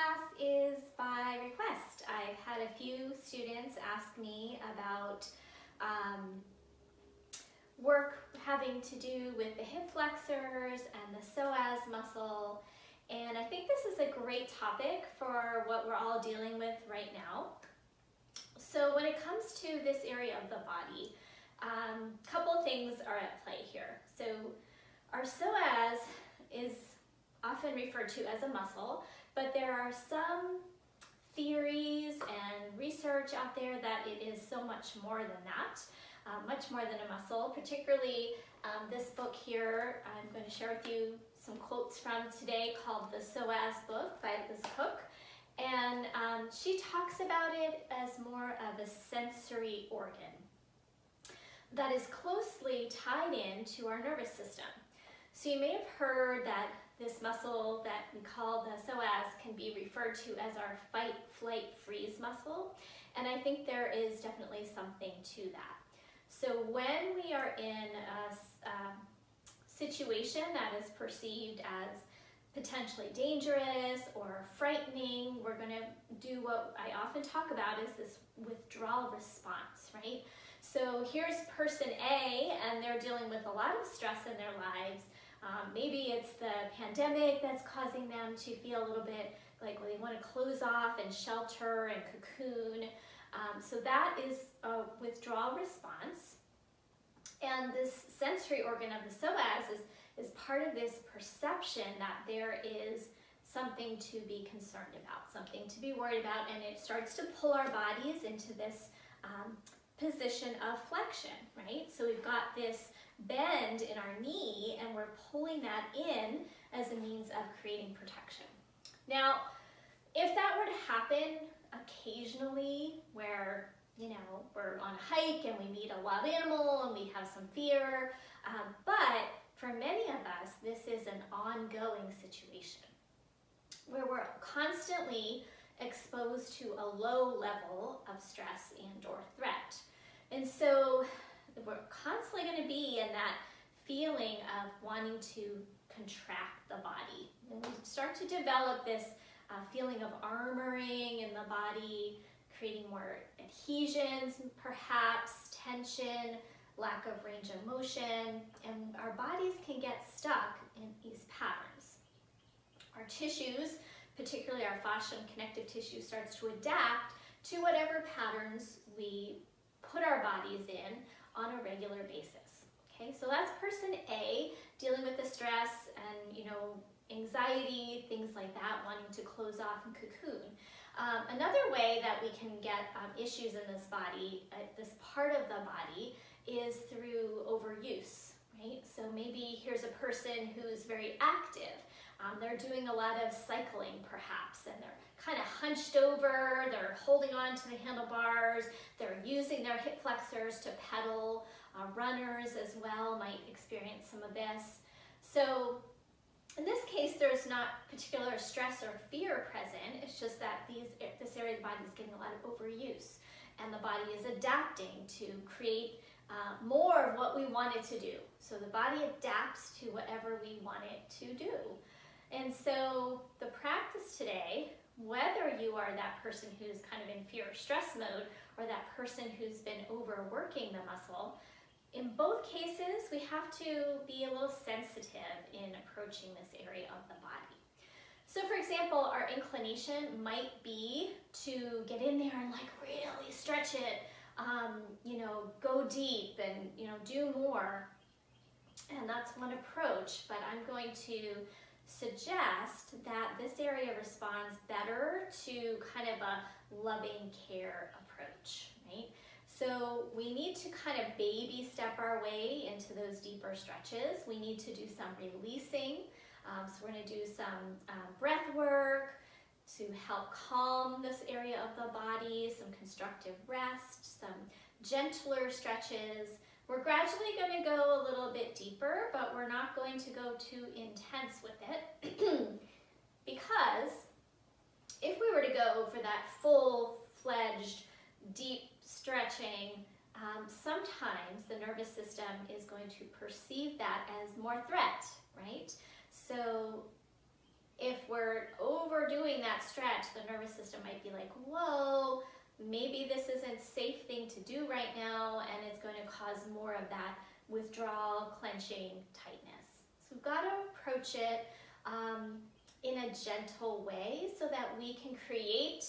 class is by request. I've had a few students ask me about work having to do with the hip flexors and the psoas muscle, and I think this is a great topic for what we're all dealing with right now. So when it comes to this area of the body, a couple of things are at play here. So our psoas is often referred to as a muscle, but there are some theories and research out there that it is so much more than that, much more than a muscle. Particularly this book here, I'm going to share with you some quotes from today called the Psoas book by Liz Cook. And she talks about it as more of a sensory organ that is closely tied in to our nervous system. So you may have heard that this muscle that we call the psoas can be referred to as our fight, flight, freeze muscle. And I think there is definitely something to that. So when we are in a situation that is perceived as potentially dangerous or frightening, we're going to do what I often talk about is this withdrawal response, right? So here's person A, and they're dealing with a lot of stress in their lives. Maybe it's the pandemic that's causing them to feel a little bit like they want to close off and shelter and cocoon. So that is a withdrawal response. And this sensory organ of the psoas is part of this perception that there is something to be concerned about, something to be worried about, and it starts to pull our bodies into this position of flexion, right? So we've got this bend in our knee, and we're pulling that in as a means of creating protection. Now, if that were to happen occasionally, where we're on a hike and we meet a wild animal and we have some fear, but for many of us, this is an ongoing situation where we're constantly exposed to a low level of stress and or threat. And so we're constantly going to be in that feeling of wanting to contract the body. And we start to develop this feeling of armoring in the body, creating more adhesions, perhaps tension, lack of range of motion, and our bodies can get stuck in these patterns. Our tissues, particularly our fascia and connective tissue, starts to adapt to whatever patterns we put our bodies in on a regular basis. Okay, so that's person A, dealing with the stress and anxiety, things like that, wanting to close off and cocoon. Another way that we can get issues in this body, this part of the body, is through overuse, right? So maybe here's a person who's very active. They're doing a lot of cycling perhaps, and they're kind of hunched over, they're holding on to the handlebars, they're using their hip flexors to pedal. Runners as well might experience some of this. So in this case, there's not particular stress or fear present. It's just that this area of the body is getting a lot of overuse, and the body is adapting to create more of what we want it to do. So the body adapts to whatever we want it to do. And so the practice today, whether you are that person who's kind of in fear or stress mode, or that person who's been overworking the muscle, in both cases, we have to be a little sensitive in approaching this area of the body. So for example, our inclination might be to get in there and really stretch it, go deep and, do more. And that's one approach, but I'm going to suggest that this area responds better to kind of a loving care approach, right? So we need to kind of baby step our way into those deeper stretches. We need to do some releasing. So we're going to do some breath work to help calm this area of the body, some constructive rest, some gentler stretches. We're gradually going to go a little bit deeper, but we're not going to go too intense with it because if we were to go for that full-fledged deep stretching, sometimes the nervous system is going to perceive that as more threat, right? So if we're overdoing doing that stretch, the nervous system might be like, whoa, maybe this isn't a safe thing to do right now, and it's going to cause more of that withdrawal, clenching, tightness. So we've got to approach it in a gentle way so that we can create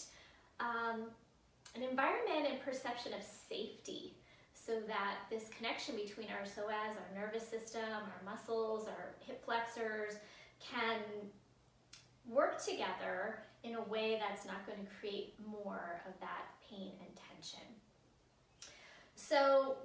an environment and perception of safety, so that this connection between our psoas, our nervous system, our muscles, our hip flexors can work together in a way that's not going to create more of that pain and tension. So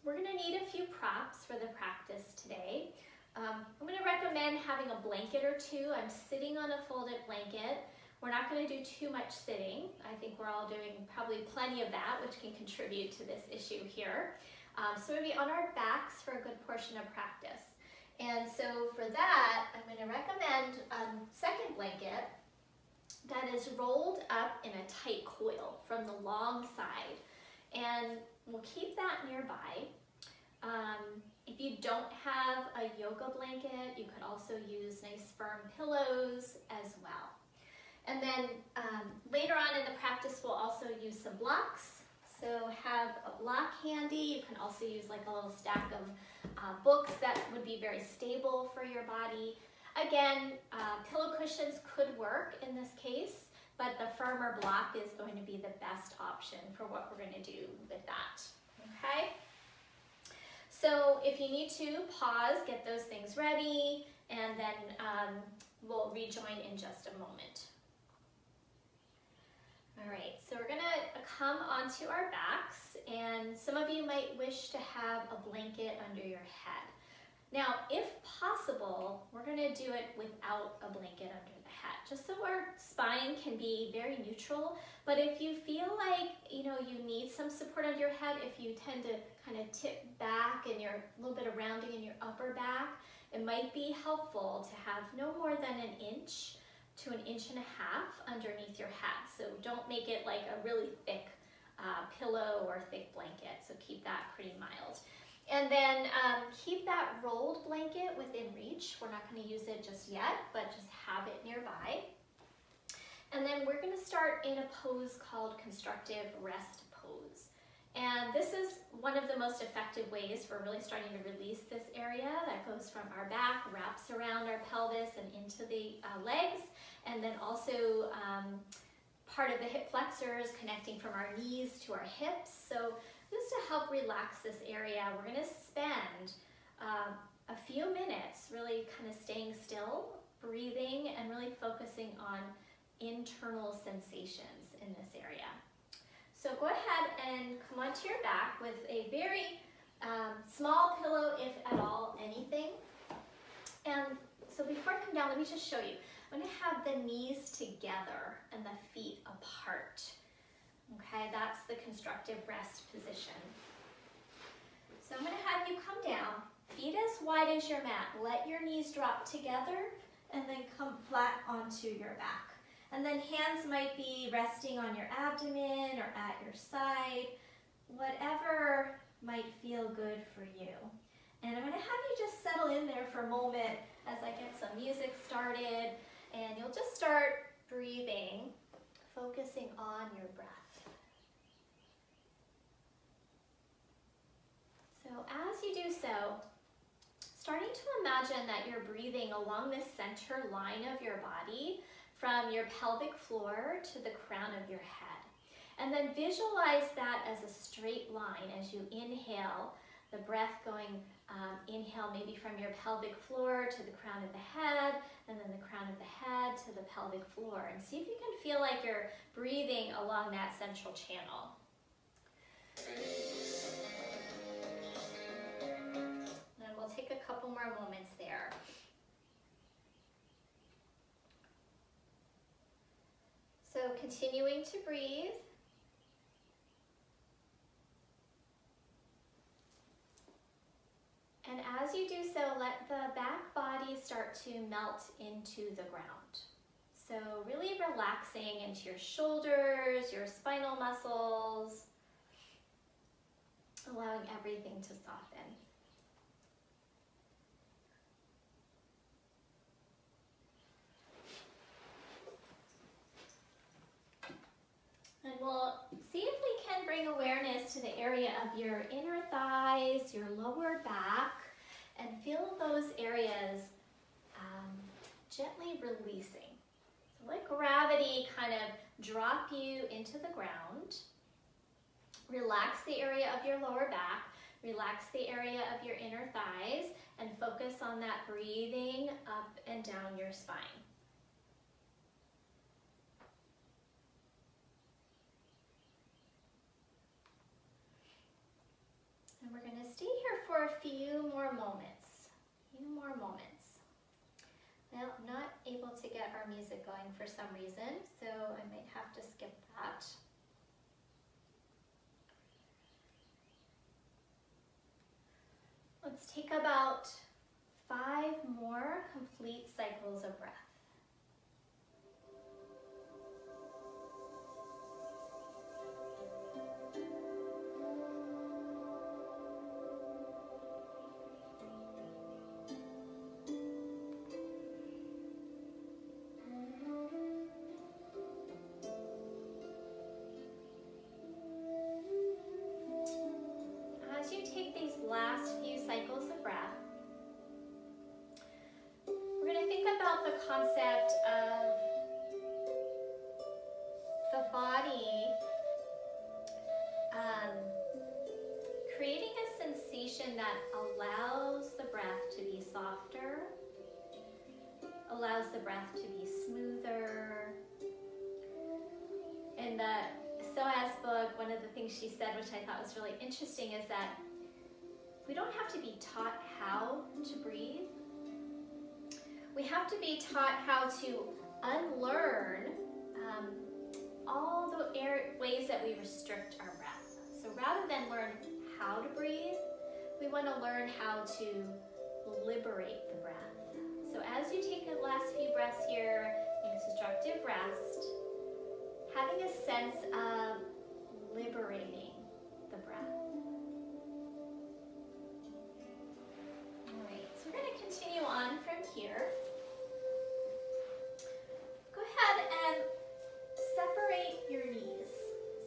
we're going to need a few props for the practice today. I'm going to recommend having a blanket or two. I'm sitting on a folded blanket. We're not going to do too much sitting. I think we're all doing probably plenty of that, which can contribute to this issue here. So we're going to be on our backs for a good portion of practice. And so for that, I'm going to recommend a second blanket that is rolled up in a tight coil from the long side. And we'll keep that nearby. If you don't have a yoga blanket, you could also use nice firm pillows as well. And then later on in the practice, we'll also use some blocks. So have a block handy. You can also use like a little stack of books that would be very stable for your body. Again, pillow cushions could work in this case, but the firmer block is going to be the best option for what we're going to do with that. Okay? So if you need to, pause, get those things ready, and then we'll rejoin in just a moment. All right, so we're gonna come onto our backs, and some of you might wish to have a blanket under your head. Now, if possible, we're gonna do it without a blanket under the head, just so our spine can be very neutral. But if you feel like, you know, you need some support under your head, if you tend to kind of tip back and you're a little bit of rounding in your upper back, it might be helpful to have no more than 1 inch to 1.5 inches underneath your head. So don't make it like a really thick pillow or thick blanket. So keep that pretty mild. And then keep that rolled blanket within reach. We're not going to use it just yet, but just have it nearby. And then we're going to start in a pose called constructive rest pose. And this is one of the most effective ways for really starting to release this area that goes from our back, wraps around our pelvis and into the legs, and then also part of the hip flexors connecting from our knees to our hips. So just to help relax this area, we're going to spend a few minutes really kind of staying still, breathing, and really focusing on internal sensations in this area. So go ahead and come onto your back with a very small pillow, if at all, anything. And so before I come down, let me just show you. I'm going to have the knees together and the feet apart. Okay, that's the constructive rest position. So I'm going to have you come down, feet as wide as your mat. Let your knees drop together and then come flat onto your back. And then hands might be resting on your abdomen or at your side, whatever might feel good for you. And I'm going to have you just settle in there for a moment as I get some music started, and you'll just start breathing, focusing on your breath. So as you do so, starting to imagine that you're breathing along the center line of your body, from your pelvic floor to the crown of your head. And then visualize that as a straight line as you inhale, the breath going, inhale maybe from your pelvic floor to the crown of the head, and then the crown of the head to the pelvic floor. And see if you can feel like you're breathing along that central channel. And we'll take a couple more moments there. So continuing to breathe. And as you do so, let the back body start to melt into the ground. So really relaxing into your shoulders, your spinal muscles, allowing everything to soften. to the area of your inner thighs, your lower back, and feel those areas gently releasing. So let gravity kind of drop you into the ground. Relax the area of your lower back, relax the area of your inner thighs, and focus on that breathing up and down your spine. And we're going to stay here for a few more moments. Well, I'm not able to get our music going for some reason, so I might have to skip that. Let's take about 5 more complete cycles of breath. As you take these last few cycles of breath, we're going to think about the concept of the body creating a sensation that allows the breath to be softer, allows the breath to be smoother. In the psoas book, one of the things she said, which I thought was really interesting, is that we don't have to be taught how to breathe. We have to be taught how to unlearn all the ways that we restrict our breath. So rather than learn how to breathe, we want to learn how to liberate the breath. So as you take the last few breaths here in constructive rest, having a sense of liberating the breath. All right, so we're going to continue on from here. Go ahead and separate your knees.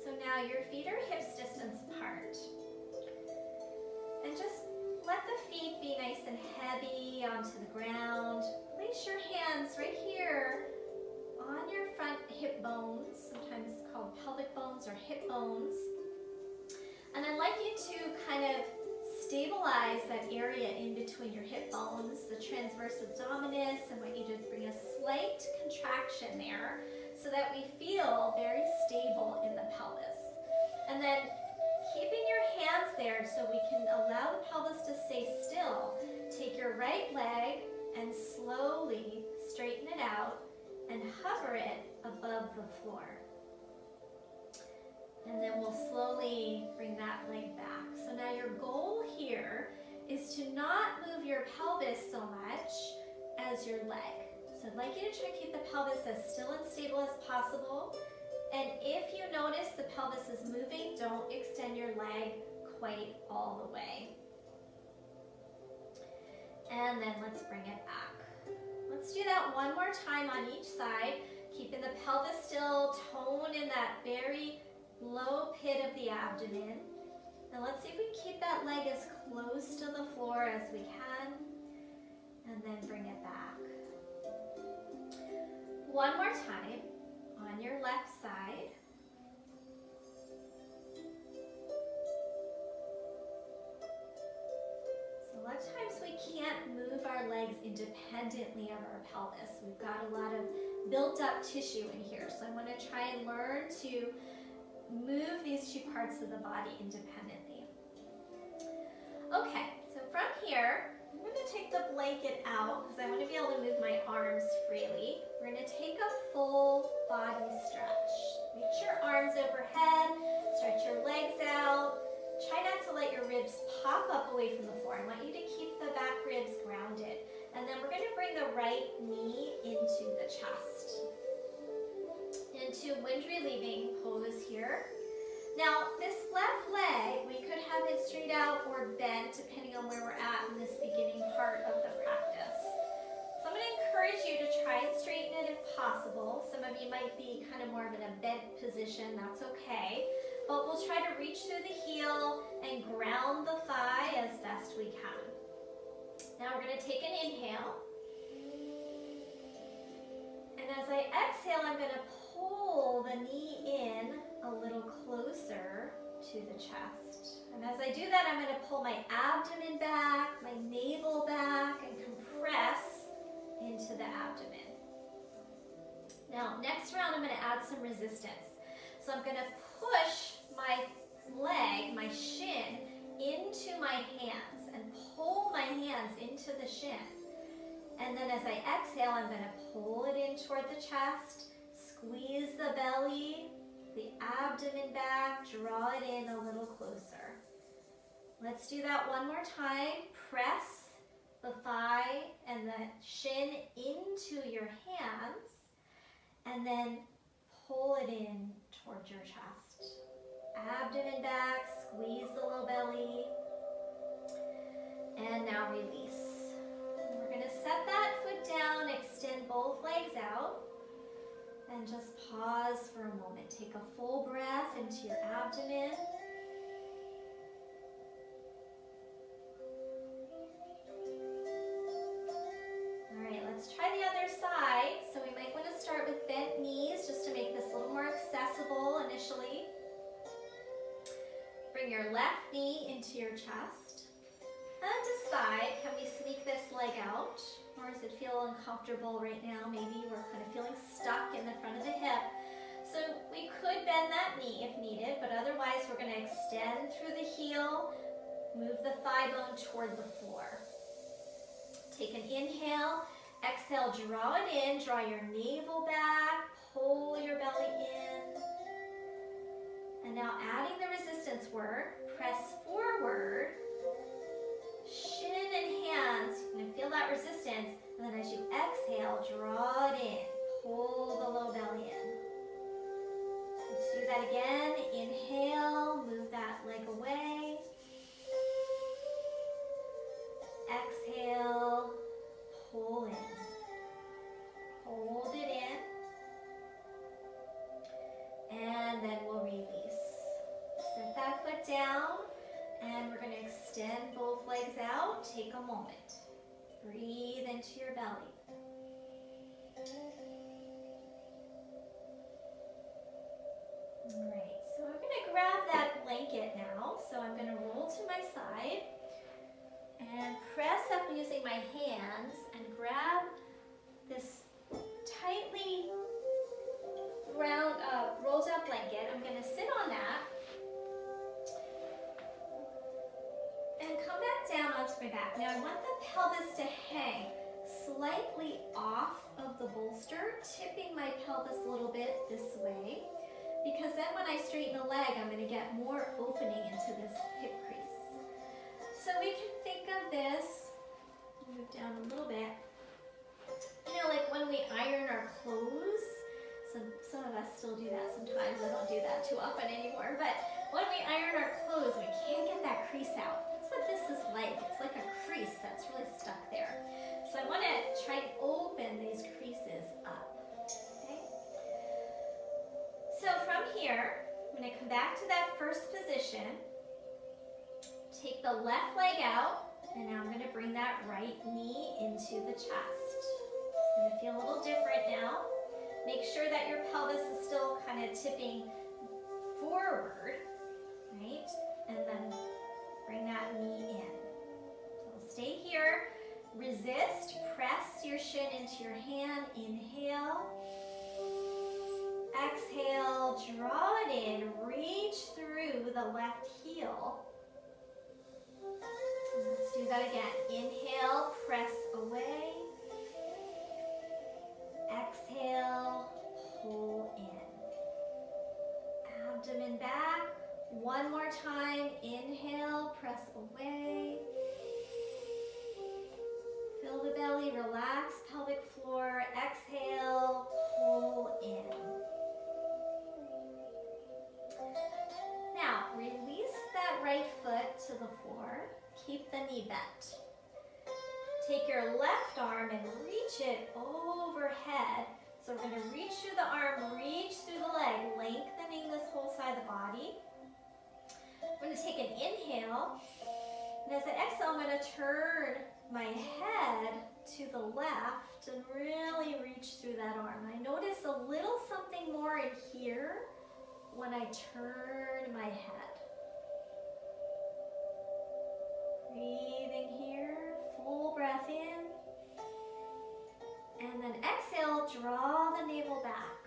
So now your feet are hips distance apart. And just let the feet be nice and heavy onto the ground. Place your hands right here on your front hip bones, sometimes called pelvic bones or hip bones. And I'd like you to kind of stabilize that area in between your hip bones, the transverse abdominis. I want you to bring a slight contraction there so that we feel very stable in the pelvis. And then keeping your hands there so we can allow the pelvis to stay still, take your right leg and slowly straighten it out and hover it above the floor. And then we'll slowly bring that leg back. So now your goal here is to not move your pelvis so much as your leg. So I'd like you to try to keep the pelvis as still and stable as possible. And if you notice the pelvis is moving, don't extend your leg quite all the way. And then let's bring it back. Let's do that one more time on each side, keeping the pelvis still, tone in that very low pit of the abdomen. Now let's see if we can keep that leg as close to the floor as we can, and then bring it back. One more time on your left side. So a lot of times we can't move our legs independently of our pelvis. We've got a lot of built up tissue in here. So I want to try and learn to move these two parts of the body independently. Okay, so from here, I'm going to take the blanket out because I want to be able to move my arms freely. We're going to take a full body stretch. Reach your arms overhead, stretch your legs out. Try not to let your ribs pop up away from the floor. I want you to keep the back ribs grounded. And then we're going to bring the right knee into the chest. Into wind relieving pose here. Now this left leg, we could have it straight out or bent depending on where we're at in this beginning part of the practice. So I'm going to encourage you to try and straighten it if possible. Some of you might be kind of more of in a bent position, that's okay. but we'll try to reach through the heel and ground the thigh as best we can. Now we're going to take an inhale. And as I exhale, I'm going to pull the knee in a little closer to the chest. And as I do that, I'm going to pull my abdomen back, my navel back, and compress into the abdomen. Now, next round, I'm going to add some resistance. So I'm going to push my leg, my shin, into my hands and pull my hands into the shin. And then as I exhale, I'm going to pull it in toward the chest, squeeze the belly, the abdomen back, draw it in a little closer. Let's do that one more time. Press the thigh and the shin into your hands, and then pull it in towards your chest. Abdomen back, squeeze the low belly, and now release. And we're going to set that foot down, extend both legs out, and just pause for a moment. Take a full breath into your abdomen. All right, let's try the other side. So we might want to start with bent knees just to make this a little more accessible initially. Bring your left knee into your chest. And decide, can we sneak this leg out? Or does it feel uncomfortable right now? Maybe we're kind of feeling stuck in the front of the hip. So we could bend that knee if needed, but otherwise we're going to extend through the heel, move the thigh bone toward the floor. Take an inhale, exhale, draw it in, draw your navel back, pull your belly in. And now adding the resistance work, press forward, shin and hands, you're going to feel that resistance, and then as you exhale, draw it in, pull the low belly in. Let's do that again. Inhale, move that leg away. Exhale, pull in. Hold it in. And then we'll release. Set that foot down, and we're going to extend both legs out. Take a moment. Breathe into your belly. All right, so I'm going to grab that blanket now. So I'm going to roll to my side and press up using my hands and grab this tightly rolled up blanket. I'm going to sit on that and come back down onto my back. Now I want the pelvis to hang slightly off of the bolster, tipping my pelvis a little bit this way, because then when I straighten the leg, I'm going to get more opening into this hip crease. So we can think of this, move down a little bit, you know, like when we iron our clothes. Some of us still do that sometimes. I don't do that too often anymore. But when we iron our clothes, we can't get that crease out. That's what this is like. It's like a crease that's really stuck there. So I want to try and open these creases up. Okay? So from here, I'm going to come back to that first position. Take the left leg out, and now I'm going to bring that right knee into the chest. It's going to feel a little different now. Make sure that your pelvis is still kind of tipping forward, right? And then bring that knee in. So we'll stay here. Resist. Press your shin into your hand. Inhale. Exhale. Draw it in. Reach through the left heel. And let's do that again. Inhale. Press away. Exhale, pull in. Abdomen back. One more time. Inhale, press away. Fill the belly, relax pelvic floor. Exhale, pull in. Now, release that right foot to the floor. Keep the knee bent. Take your left arm and reach it overhead. So we're going to reach through the arm, reach through the leg, lengthening this whole side of the body. I'm going to take an inhale, and as I exhale, I'm going to turn my head to the left and really reach through that arm. I notice a little something more in here when I turn my head. Breathing here, full breath in, and then exhale, draw the navel back.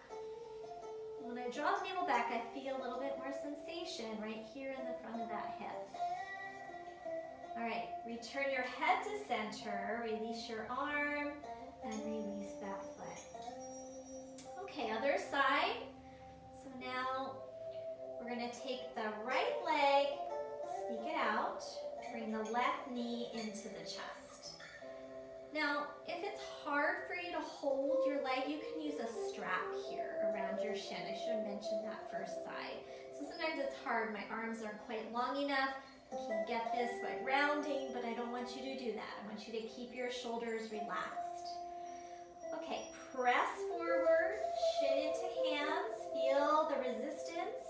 When I draw the navel back, I feel a little bit more sensation right here in the front of that hip. All right, return your head to center, release your arm, and release that foot. Okay, other side. So now we're gonna take the right leg, sneak it out, bring the left knee into the chest. Now, if it's hard for you to hold your leg, you can use a strap here around your shin. I should have mentioned that first side. So sometimes it's hard. My arms aren't quite long enough. You can get this by rounding, but I don't want you to do that. I want you to keep your shoulders relaxed. Okay, press forward, shin into hands. Feel the resistance.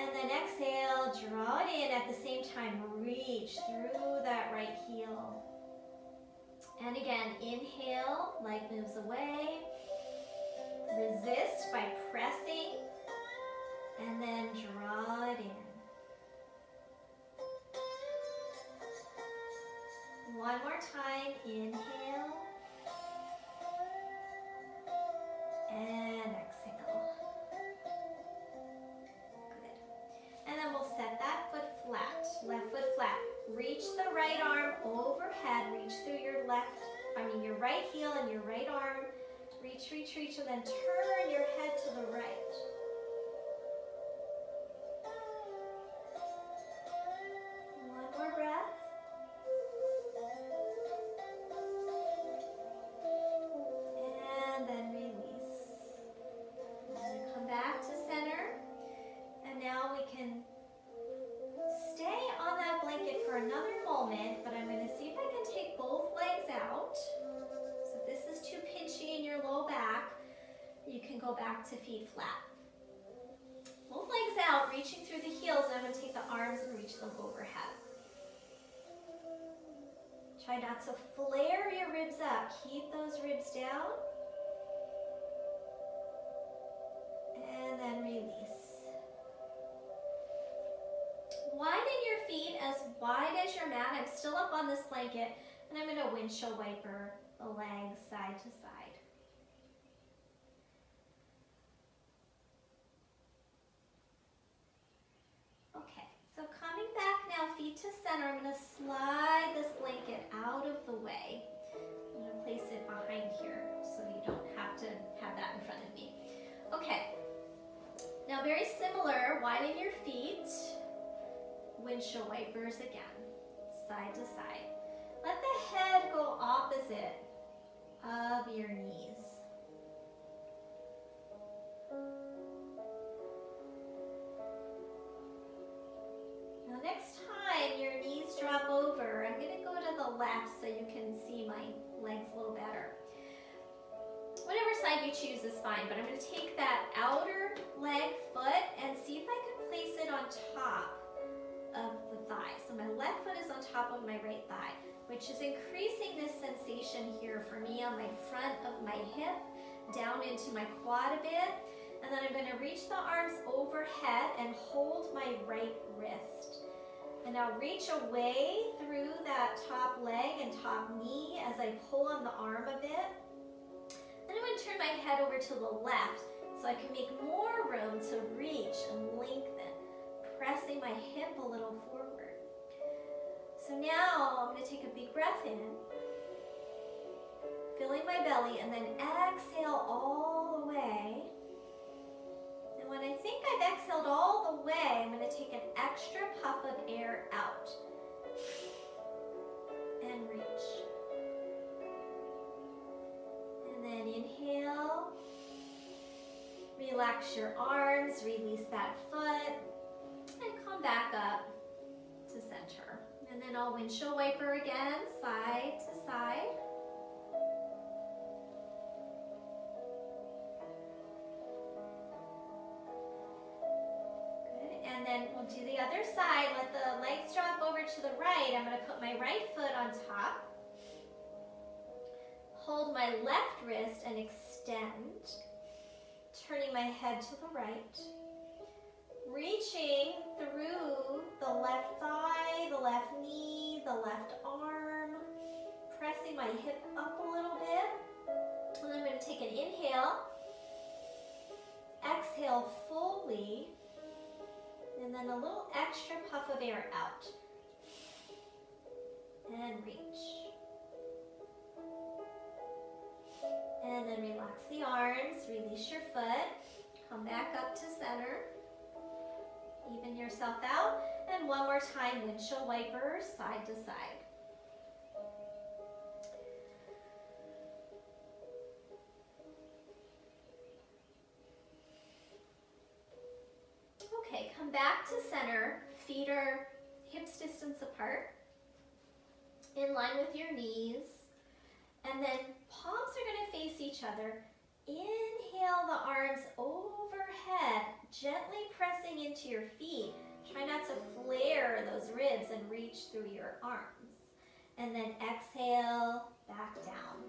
And then exhale, draw it in. At the same time, reach through that right heel. And again, inhale, leg moves away. Resist by pressing. And then draw it in. One more time, inhale. And exhale. Good. And then we'll set that foot flat, left foot flat. Reach the right arm overhead, reach through your your right heel and your right arm. Reach, reach, reach, and then turn your head to the right. One more breath. And then release. And then come back to center. And now we can stay on that blanket for another moment, but I'm going to see if I can take both legs out. So if this is too pinchy in your low back, you can go back to feet flat. Both legs out, reaching through the heels, and I'm going to take the arms and reach them overhead. Try not to flare your ribs up. Keep those ribs down. And then release. Widen your feet as wide as your mat. I'm still up on this blanket, and I'm going to windshield wiper the legs side to side. Okay, so coming back now, feet to center, I'm going to slide this blanket out of the way. I'm going to place it behind here so you don't have to have that in front of me. Okay, now very similar, widen your feet. Windshield wipers again, side to side. Let the head go opposite of your knees. Now next time your knees drop over, I'm going to go to the left so you can see my legs a little better. Whatever side you choose is fine, but I'm going to take that outer leg foot and see if I can place it on top of the thigh. So my left foot is on top of my right thigh, which is increasing this sensation here for me on my front of my hip, down into my quad a bit. And then I'm going to reach the arms overhead and hold my right wrist. And now reach away through that top leg and top knee as I pull on the arm a bit. Then I'm going to turn my head over to the left so I can make more room to reach and lengthen, pressing my hip a little forward. So now I'm going to take a big breath in, filling my belly, and then exhale all the way. And when I think I've exhaled all the way, I'm going to take an extra puff of air out and reach. And then inhale, relax your arms, release that foot, and come back up to center. And then I'll windshield wiper again, side to side. Good. And then we'll do the other side. Let the legs drop over to the right. I'm going to put my right foot on top. Hold my left wrist and extend. Turning my head to the right. Reaching through the left thigh, the left knee, the left arm. Pressing my hip up a little bit. And then I'm going to take an inhale. Exhale fully. And then a little extra puff of air out. And reach. And then relax the arms, release your foot. Come back up to center. Even yourself out. And one more time, windshield wipers, side to side. Okay, come back to center. Feet are hips distance apart. In line with your knees. And then palms are going to face each other. Inhale the arms overhead, gently pressing into your feet. Try not to flare those ribs and reach through your arms. And then exhale, back down.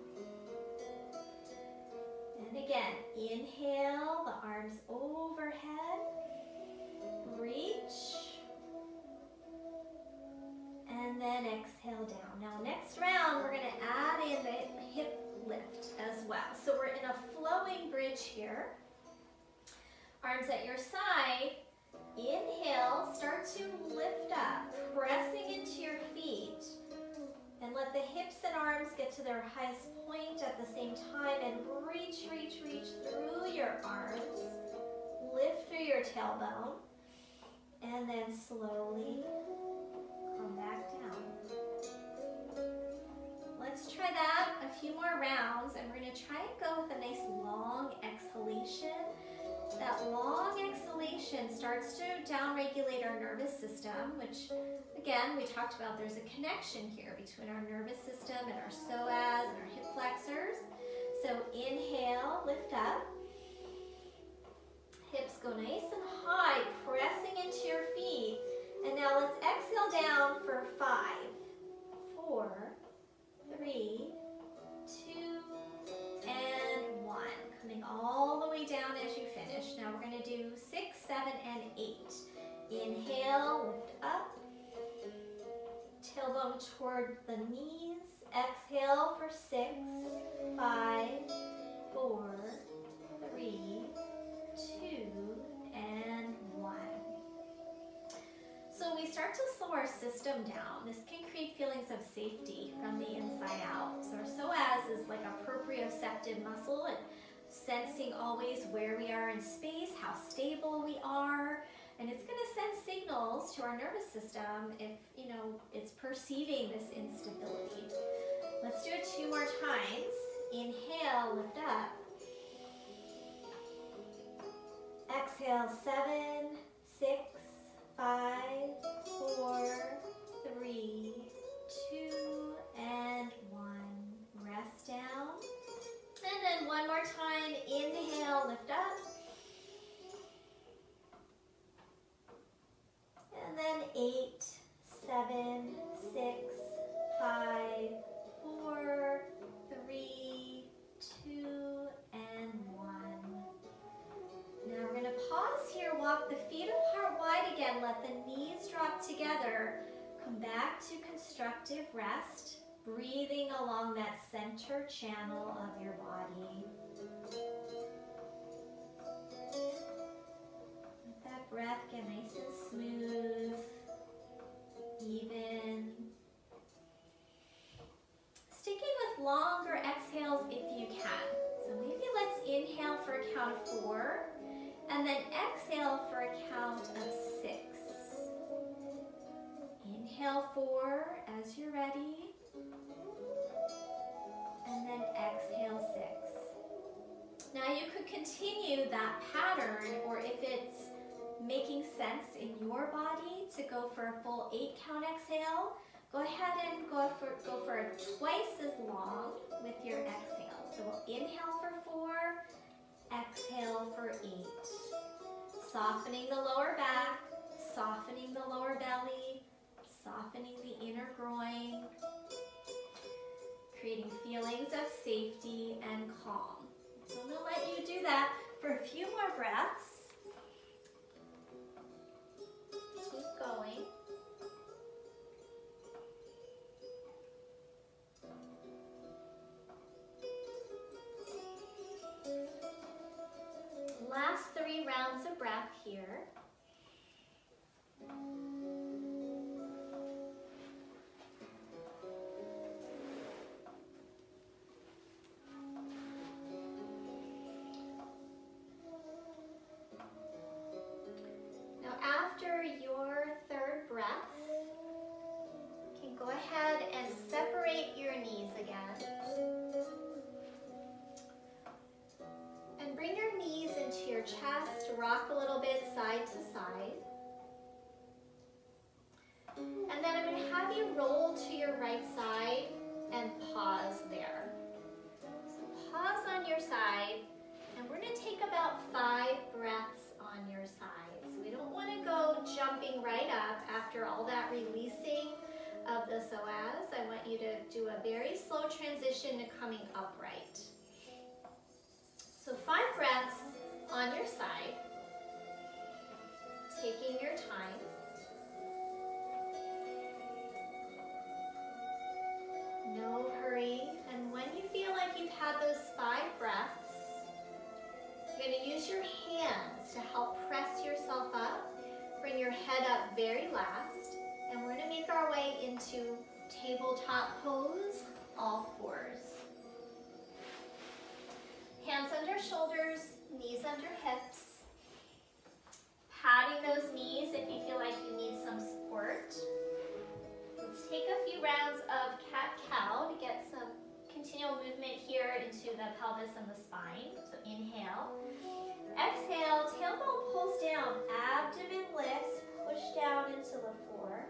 And again, inhale the arms overhead. Reach. And then exhale down. Now next round, we're going to add in the hip lift as well. So we're in a flowing bridge here. Arms at your side. Inhale, start to lift up, pressing into your feet. And let the hips and arms get to their highest point at the same time. And reach, reach, reach through your arms. Lift through your tailbone. And then slowly come back down. Let's try that a few more rounds, and we're going to try and go with a nice long exhalation. That long exhalation starts to downregulate our nervous system, which again, we talked about there's a connection here between our nervous system and our psoas and our hip flexors. So inhale, lift up. Hips go nice and high, pressing into your feet. And now let's exhale down for 5, 4, 3, 2, and 1. Coming all the way down as you finish. Now we're going to do 6, 7, and 8. Inhale, lift up. Tailbone toward the knees. Exhale for 6, 5, 4, 3, 2, and 1. So we start to slow our system down. This can create feelings of safety from the inside out. So our psoas is like a proprioceptive muscle, and sensing always where we are in space, how stable we are, and it's going to send signals to our nervous system if, it's perceiving this instability. Let's do it 2 more times. Inhale, lift up. Exhale, 7, 6, 5, 4, 3, 2, and 1. Rest down. And then one more time. Inhale, lift up. And then 8, 7, 6, 5, 4, 3, 2, and 1. Now we're going to pause here, walk the feet apart wide again, let the knees drop together. Come back to constructive rest, breathing along that center channel of your body. Let that breath get nice and smooth, even. Sticking with longer exhales if you can. So maybe let's inhale for a count of 4. And then exhale for a count of 6. Inhale 4 as you're ready. And then exhale 6. Now you could continue that pattern, or if it's making sense in your body to go for a full 8 count exhale, go ahead and go for twice as long with your exhale. So we'll inhale for 4. Exhale for 8. Softening the lower back, softening the lower belly, softening the inner groin, creating feelings of safety and calm. So I'm going to let you do that for a few more breaths. Keep going. Last 3 rounds of breath here. Now after your 3rd breath, you can go ahead and separate your knees again. And bring your knees into your chest, rock a little bit side to side. And then I'm going to have you roll to your right side and pause there. So pause on your side, and we're going to take about 5 breaths on your side. So we don't want to go jumping right up after all that releasing of the psoas. I want you to do a very slow transition to coming upright. So 5 breaths on your side, taking your time. No hurry. And when you feel like you've had those 5 breaths, you're going to use your hands to help press yourself up. Bring your head up very last. And we're going to make our way into tabletop pose, all 4s. Hands under shoulders, knees under hips. Patting those knees if you feel like you need some support. Let's take a few rounds of cat-cow to get some continual movement here into the pelvis and the spine. So inhale. Exhale, tailbone pulls down, abdomen lifts, push down into the floor.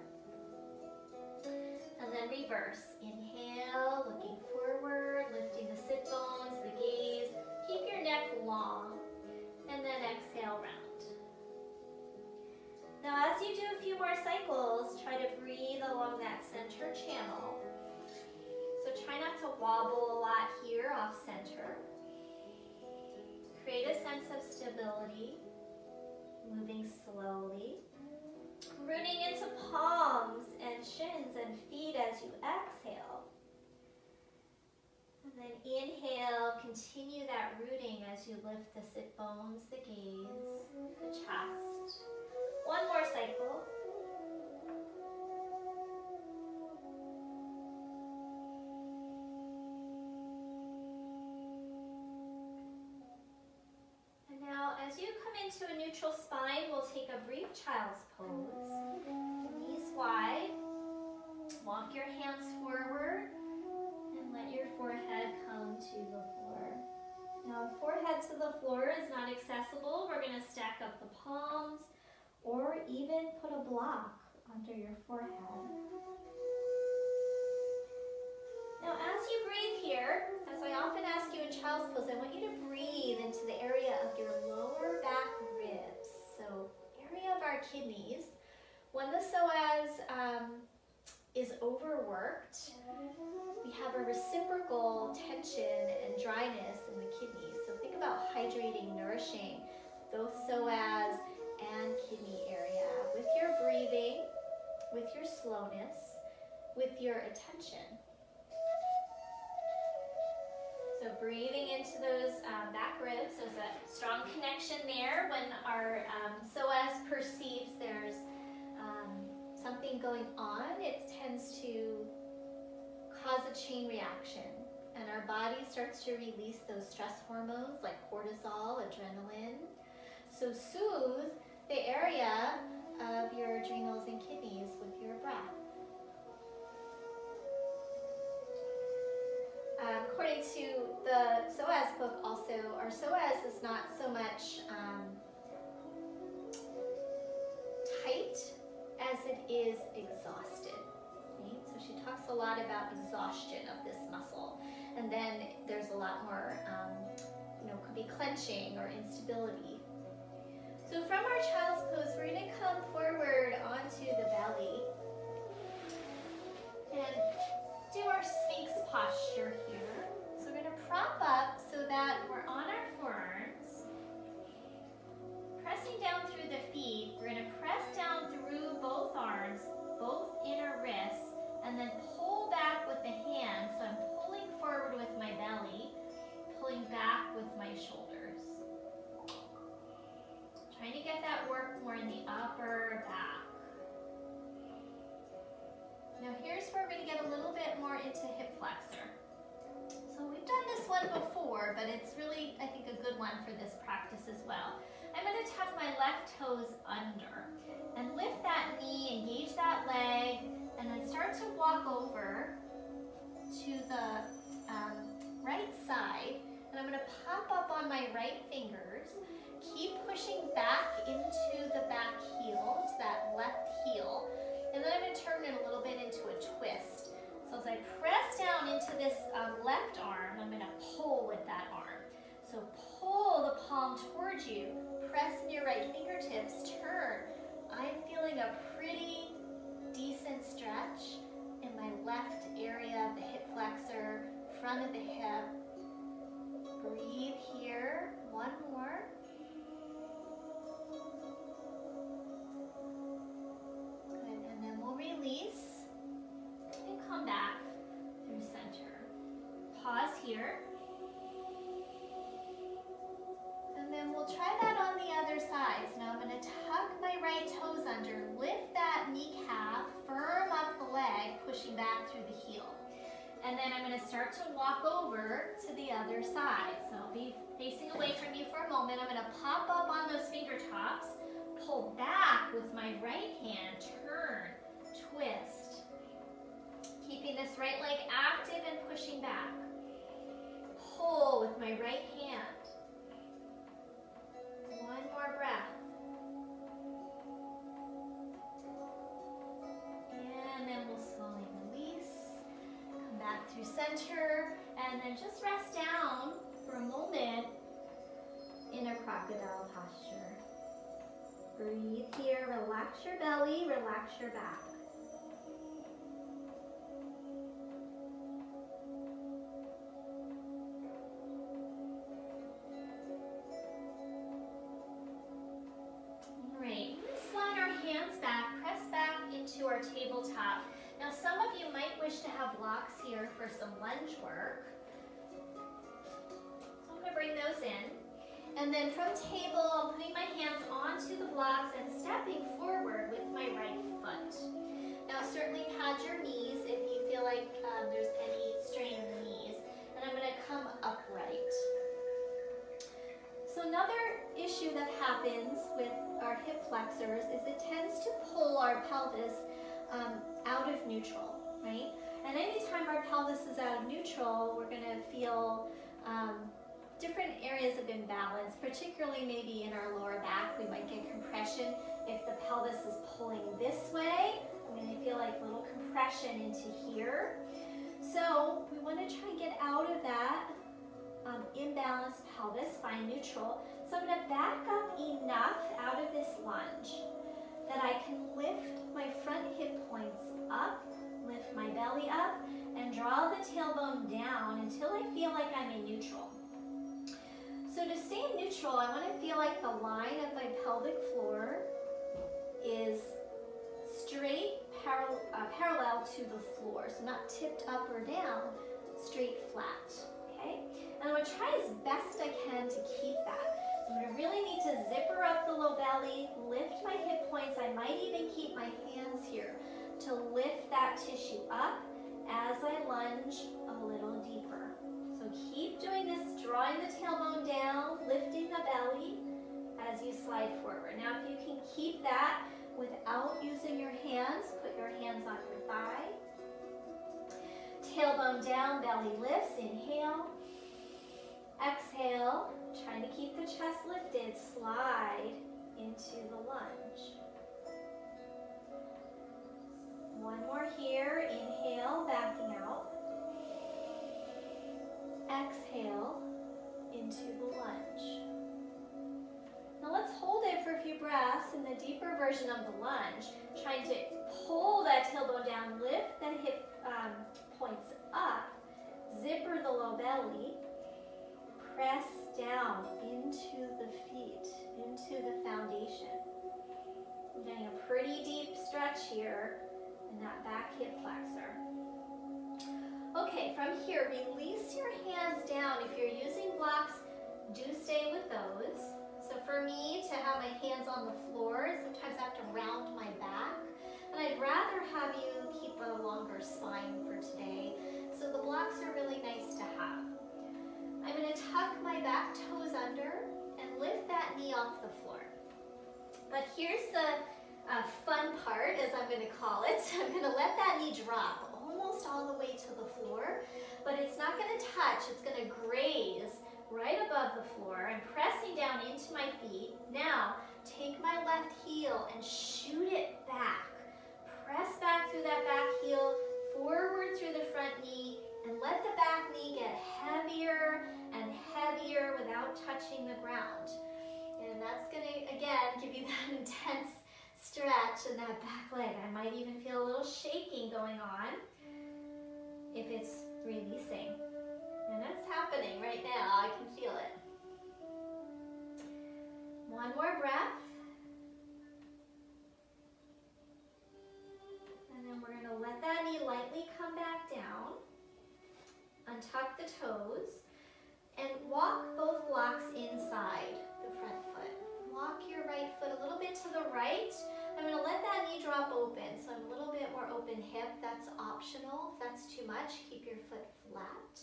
And then reverse. Inhale, looking forward, lifting the sit bones, the gaze. Keep your neck long. And then exhale, round. Now as you do a few more cycles, try to breathe along that center channel. So try not to wobble a lot here off center. Create a sense of stability, moving slowly. Rooting into palms and shins and feet as you exhale. And then inhale, continue that rooting as you lift the sit bones, the gaze, the chest. One more cycle. And now as you come into a neutral spine, we'll take a brief child's pose. Knees wide. Walk your hands forward and let your forehead come to the floor. Now if forehead to the floor is not accessible, we're going to stack up the palms or even put a block under your forehead. Now as you breathe here, as I often ask you in child's pose, I want you to breathe into the area of your lower back ribs. So area of our kidneys. When the psoas is overworked, we have a reciprocal tension and dryness in the kidneys. So think about hydrating, nourishing those psoas and kidney area with your breathing, with your slowness, with your attention. So breathing into those back ribs, there's a strong connection there. When our psoas perceives there's something going on, it tends to cause a chain reaction. And our body starts to release those stress hormones like cortisol, adrenaline. So soothe the area of your adrenals and kidneys with your breath. According to the psoas book also, our psoas is not so much tight as it is exhausted. Right? So she talks a lot about exhaustion of this muscle. And then there's a lot more, could be clenching or instability. So from our child's pose, we're going to come forward onto the belly and do our Sphinx posture here. So we're going to prop up so that we're on our forearms, pressing down through the feet. We're going to press down through both arms, both inner wrists, and then pull back with the hands. So I'm pulling forward with my belly, pulling back with my shoulders. Trying to get that work more in the upper back. Now here's where we're going to get a little bit more into hip flexor. So we've done this one before, but it's really, I think, a good one for this practice as well. I'm going to tuck my left toes under and lift that knee, engage that leg, and then start to walk over to the right side. And I'm going to pop up on my right fingers, keep pushing back into the back heel, to that left heel, and then I'm going to turn it a little bit into a twist. So as I press down into this left arm, I'm going to pull with that arm. So pull the palm towards you, press in your right fingertips, turn. I'm feeling a pretty decent stretch in my left area of the hip flexor, front of the hip. Breathe here, one more. Good, and then we'll release and come back through center. Pause here. And then we'll try that on the other side. So now I'm going to tuck my right toes under, lift that kneecap, firm up the leg, pushing back through the heel. And then I'm going to start to walk over to the other side. So I'll be facing away from you for a moment. I'm going to pop up on those finger tops, pull back with my right hand, turn, twist. Keeping this right leg active and pushing back. Pull with my right hand. One more breath. And then we'll slowly release. Come back through center, and then just rest down for a moment in a crocodile posture. Breathe here, relax your belly, relax your back. Great. Slide our hands back, press back into our tabletop. Now some of you might wish to have blocks here for some lunge work. So I'm going to bring those in. And then from table, I'm putting my hands onto the blocks and stepping forward with my right foot. Now certainly pad your knees if you feel like there's any strain in the knees. And I'm going to come upright. So another issue that happens with our hip flexors is it tends to pull our pelvis out of neutral, right? And anytime our pelvis is out of neutral, we're going to feel different areas of imbalance, particularly maybe in our lower back. We might get compression if the pelvis is pulling this way. I'm going to feel like a little compression into here. So we want to try and get out of that imbalanced pelvis, find neutral. So I'm going to back up enough out of this lunge that I can lift my front hip points up, lift my belly up, and draw the tailbone down until I feel like I'm in neutral. So to stay in neutral, I want to feel like the line of my pelvic floor is straight, parallel to the floor. So not tipped up or down, straight flat, okay? And I'm going to try as best I can to keep that. So I'm going to really need to zipper up the low belly, lift my hip points. I might even keep my hands here to lift that tissue up as I lunge a little deeper. So keep doing this, drawing the tailbone down, lifting the belly as you slide forward. Now if you can keep that without using your hands, put your hands on your thigh. Tailbone down, belly lifts, inhale. Exhale, trying to keep the chest lifted, slide into the lunge. One more here, inhale, backing out. Exhale into the lunge. Now let's hold it for a few version of the lunge, trying to pull that tailbone down, lift the hip points up, zipper the low belly, press down into the feet, into the foundation. I'm getting a pretty deep stretch here in that back hip flexor. Okay, from here, release your hands down. If you're using blocks, do stay with those. So for me, to have my hands on the floor, sometimes I have to round my back. And I'd rather have you keep a longer spine for today. So the blocks are really nice to have. I'm going to tuck my back toes under and lift that knee off the floor. But here's the fun part, as I'm going to call it. I'm going to let that knee drop almost all the way to the floor, but it's not going to touch. It's going to graze right above the floor. I'm pressing down into my feet. Now, take my left heel and shoot it back. Press back through that back heel, forward through the front knee, and let the back knee get heavier and heavier without touching the ground. And that's going to, again, give you that intense stretch in that back leg. I might even feel a little shaking going on if it's releasing. And that's happening right now. I can feel it. One more breath. And then we're going to let that knee lightly come back down. Untuck the toes. And walk both blocks inside the front foot. Walk your right foot a little bit to the right. I'm going to let that knee drop open. So I'm a little bit more open hip. That's optional. If that's too much, keep your foot flat.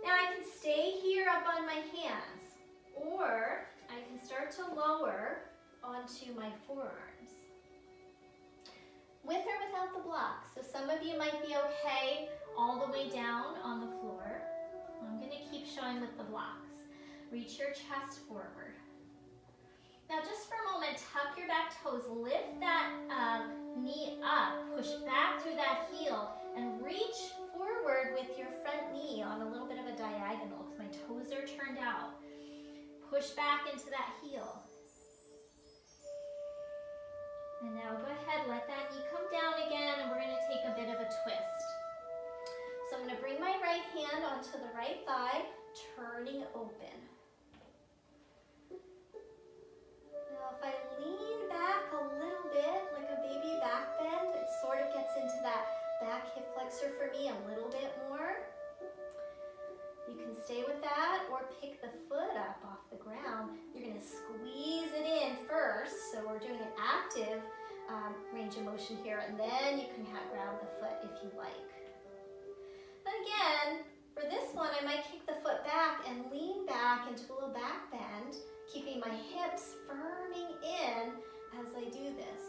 Now I can stay here up on my hands, or I can start to lower onto my forearms. With or without the block. So some of you might be okay all the way down on the floor. I'm going to keep showing with the blocks. Reach your chest forward. Now just for a moment, tuck your back toes, lift that knee up, push back through that heel, and reach forward with your front knee on a little bit of a diagonal because my toes are turned out. Push back into that heel. And now go ahead, let that knee come down again, and we're going to take a bit of a twist. So I'm going to bring my right hand onto the right thigh, turning open. Now if I lean back a little bit, like a baby back bend, it sort of gets into that back hip flexor for me a little bit more. You can stay with that or pick the foot up off the ground. You're going to squeeze it in first, so we're doing an active range of motion here, and then you can grab the foot if you like. Then again, for this one, I might kick the foot back and lean back into a little back bend, keeping my hips firming in as I do this.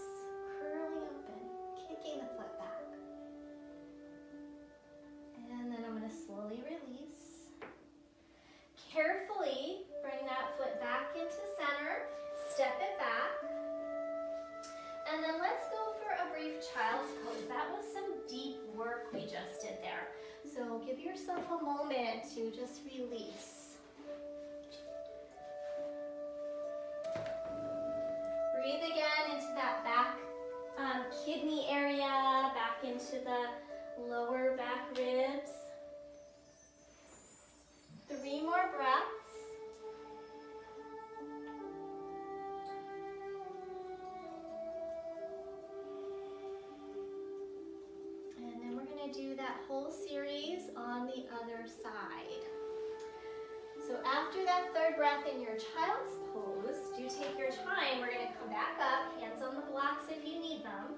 Curling open, kicking the foot back. And then I'm going to slowly release. Carefully bring that foot back into center, step it back. And then let's go for a brief child's pose. That was some deep work we just did there. So give yourself a moment to just release. Breathe again into that back kidney area, back into the lower back ribs. 3 more breaths. And then we're going to do that whole series on the other side. So after that 3rd breath in your child's pose, do take your time. We're going to come back up, hands on the blocks if you need them.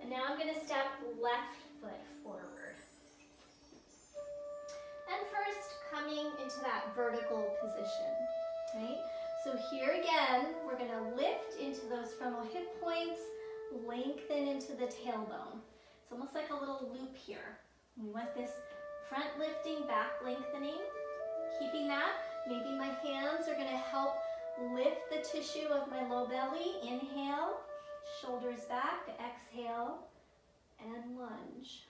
And now I'm going to step left foot forward. And first, coming into that vertical position, right? So here again, we're going to lift into those frontal hip points, lengthen into the tailbone. It's almost like a little loop here. We want this front lifting, back lengthening. Keeping that, maybe my hands are going to help lift the tissue of my low belly. Inhale, shoulders back, exhale, and lunge.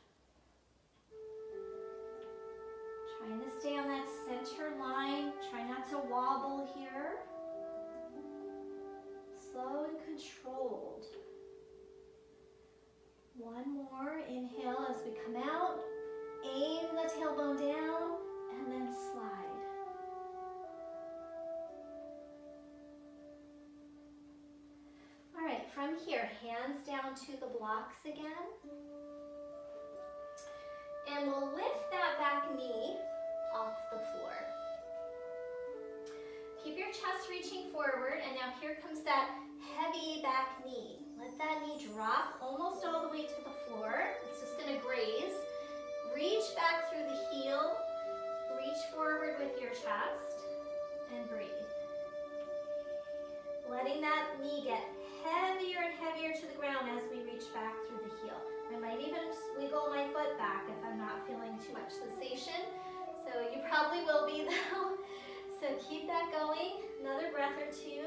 Trying to stay on that center line. Try not to wobble here. Slow and controlled. One more, inhale as we come out, aim the tailbone down, and then slide. All right, from here, hands down to the blocks again. And we'll lift that back knee off the floor. Keep your chest reaching forward, and now here comes that heavy back knee. Let that knee drop almost all the way to the floor. It's just gonna graze. Reach back through the heel, reach forward with your chest, and breathe. Letting that knee get heavier and heavier to the ground as we reach back through the heel. I might even wiggle my foot back if I'm not feeling too much sensation. So you probably will be though. So keep that going, another breath or two.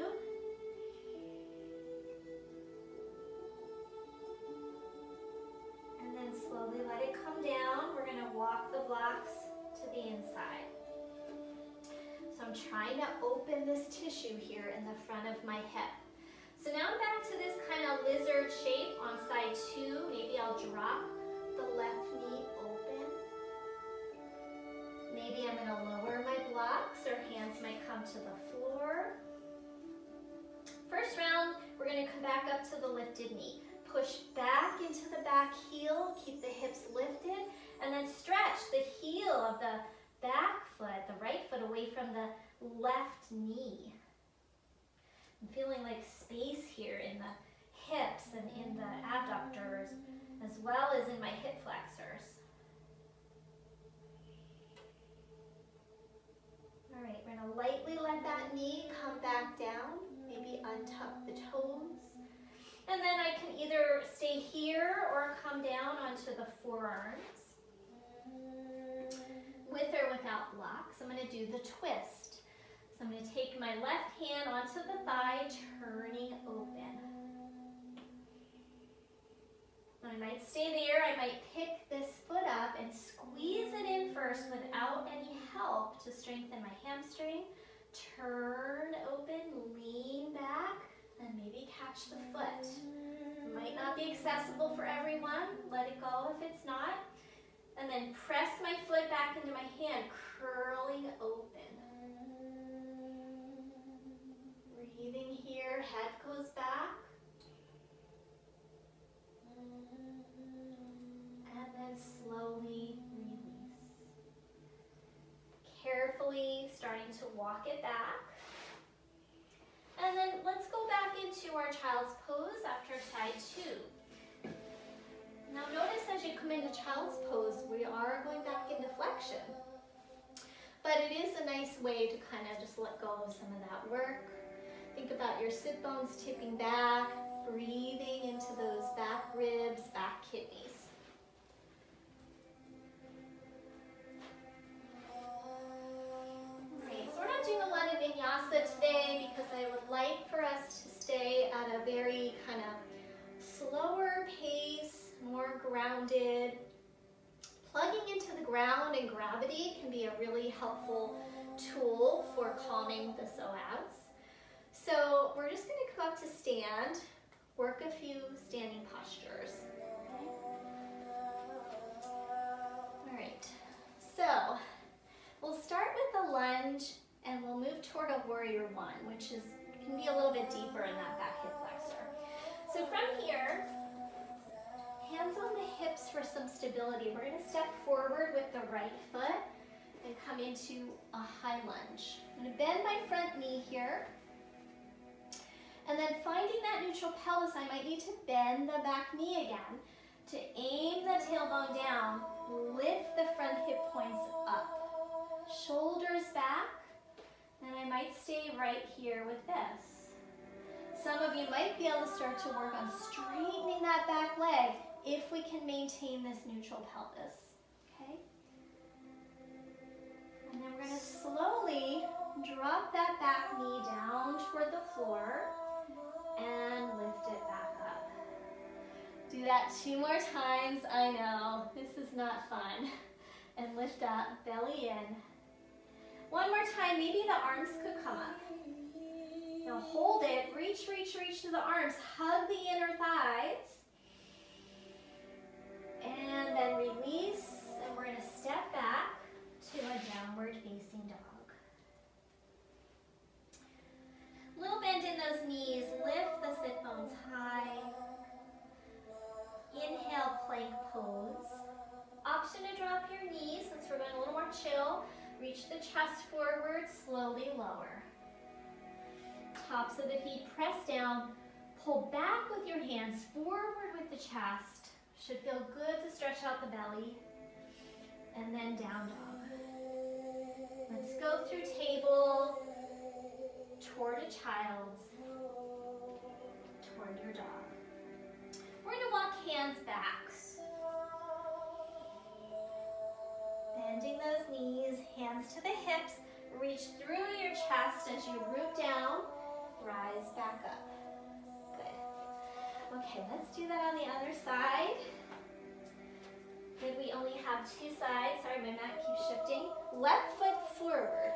And then slowly let it come down. We're gonna walk the blocks to the inside. So I'm trying to open this tissue here in the front of my hip. So now I'm back to this kind of lizard shape on side 2. Maybe I'll drop the left knee open. Maybe I'm going to lower my blocks, or hands might come to the floor. First round, we're going to come back up to the lifted knee. Push back into the back heel, keep the hips lifted, and then stretch the heel of the back foot, the right foot, away from the left knee. I'm feeling like space here in the hips and in the adductors, as well as in my hip flexors. All right, we're gonna lightly let that knee come back down, maybe untuck the toes. And then I can either stay here or come down onto the forearms, with or without blocks. I'm gonna do the twist. So I'm going to take my left hand onto the thigh, turning open. I might stay there. I might pick this foot up and squeeze it in first without any help to strengthen my hamstring. Turn open, lean back, and maybe catch the foot. It might not be accessible for everyone. Let it go if it's not. And then press my foot back into my hand, curling open. Breathing here, head goes back. And then slowly release. Carefully starting to walk it back. And then let's go back into our child's pose after side 2. Now notice as you come into child's pose, we are going back into flexion. But it is a nice way to kind of just let go of some of that work. Think about your sit bones tipping back, breathing into those back ribs, back kidneys. Alright, so we're not doing a lot of vinyasa today because I would like for us to stay at a very kind of slower pace, more grounded. Plugging into the ground and gravity can be a really helpful tool for calming the psoas. So we're just going to come up to stand, work a few standing postures. Okay. All right, so we'll start with a lunge and we'll move toward a warrior 1, which can be a little bit deeper in that back hip flexor. So from here, hands on the hips for some stability. We're going to step forward with the right foot and come into a high lunge. I'm going to bend my front knee here. And then finding that neutral pelvis, I might need to bend the back knee again to aim the tailbone down, lift the front hip points up. Shoulders back, and I might stay right here with this. Some of you might be able to start to work on straightening that back leg if we can maintain this neutral pelvis, okay? And then we're going to slowly drop that back knee down toward the floor and lift it back up. Do that 2 more times. I know, this is not fun. And lift up, belly in. One more time, maybe the arms could come up. Now hold it, reach, reach, reach to the arms, hug the inner thighs. And then release, and we're gonna step back to a downward facing dog. Little bend in those knees, lift the sit bones high. Inhale, plank pose. Option to drop your knees, since we're going a little more chill. Reach the chest forward, slowly lower. Tops of the feet press down. Pull back with your hands, forward with the chest. Should feel good to stretch out the belly. And then down dog. Let's go through table, toward a child's, toward your dog. We're going to walk hands back. Bending those knees, hands to the hips, reach through your chest as you root down, rise back up. Good. Okay, let's do that on the other side. Good, we only have two sides. Sorry, my mat keeps shifting. Left foot forward.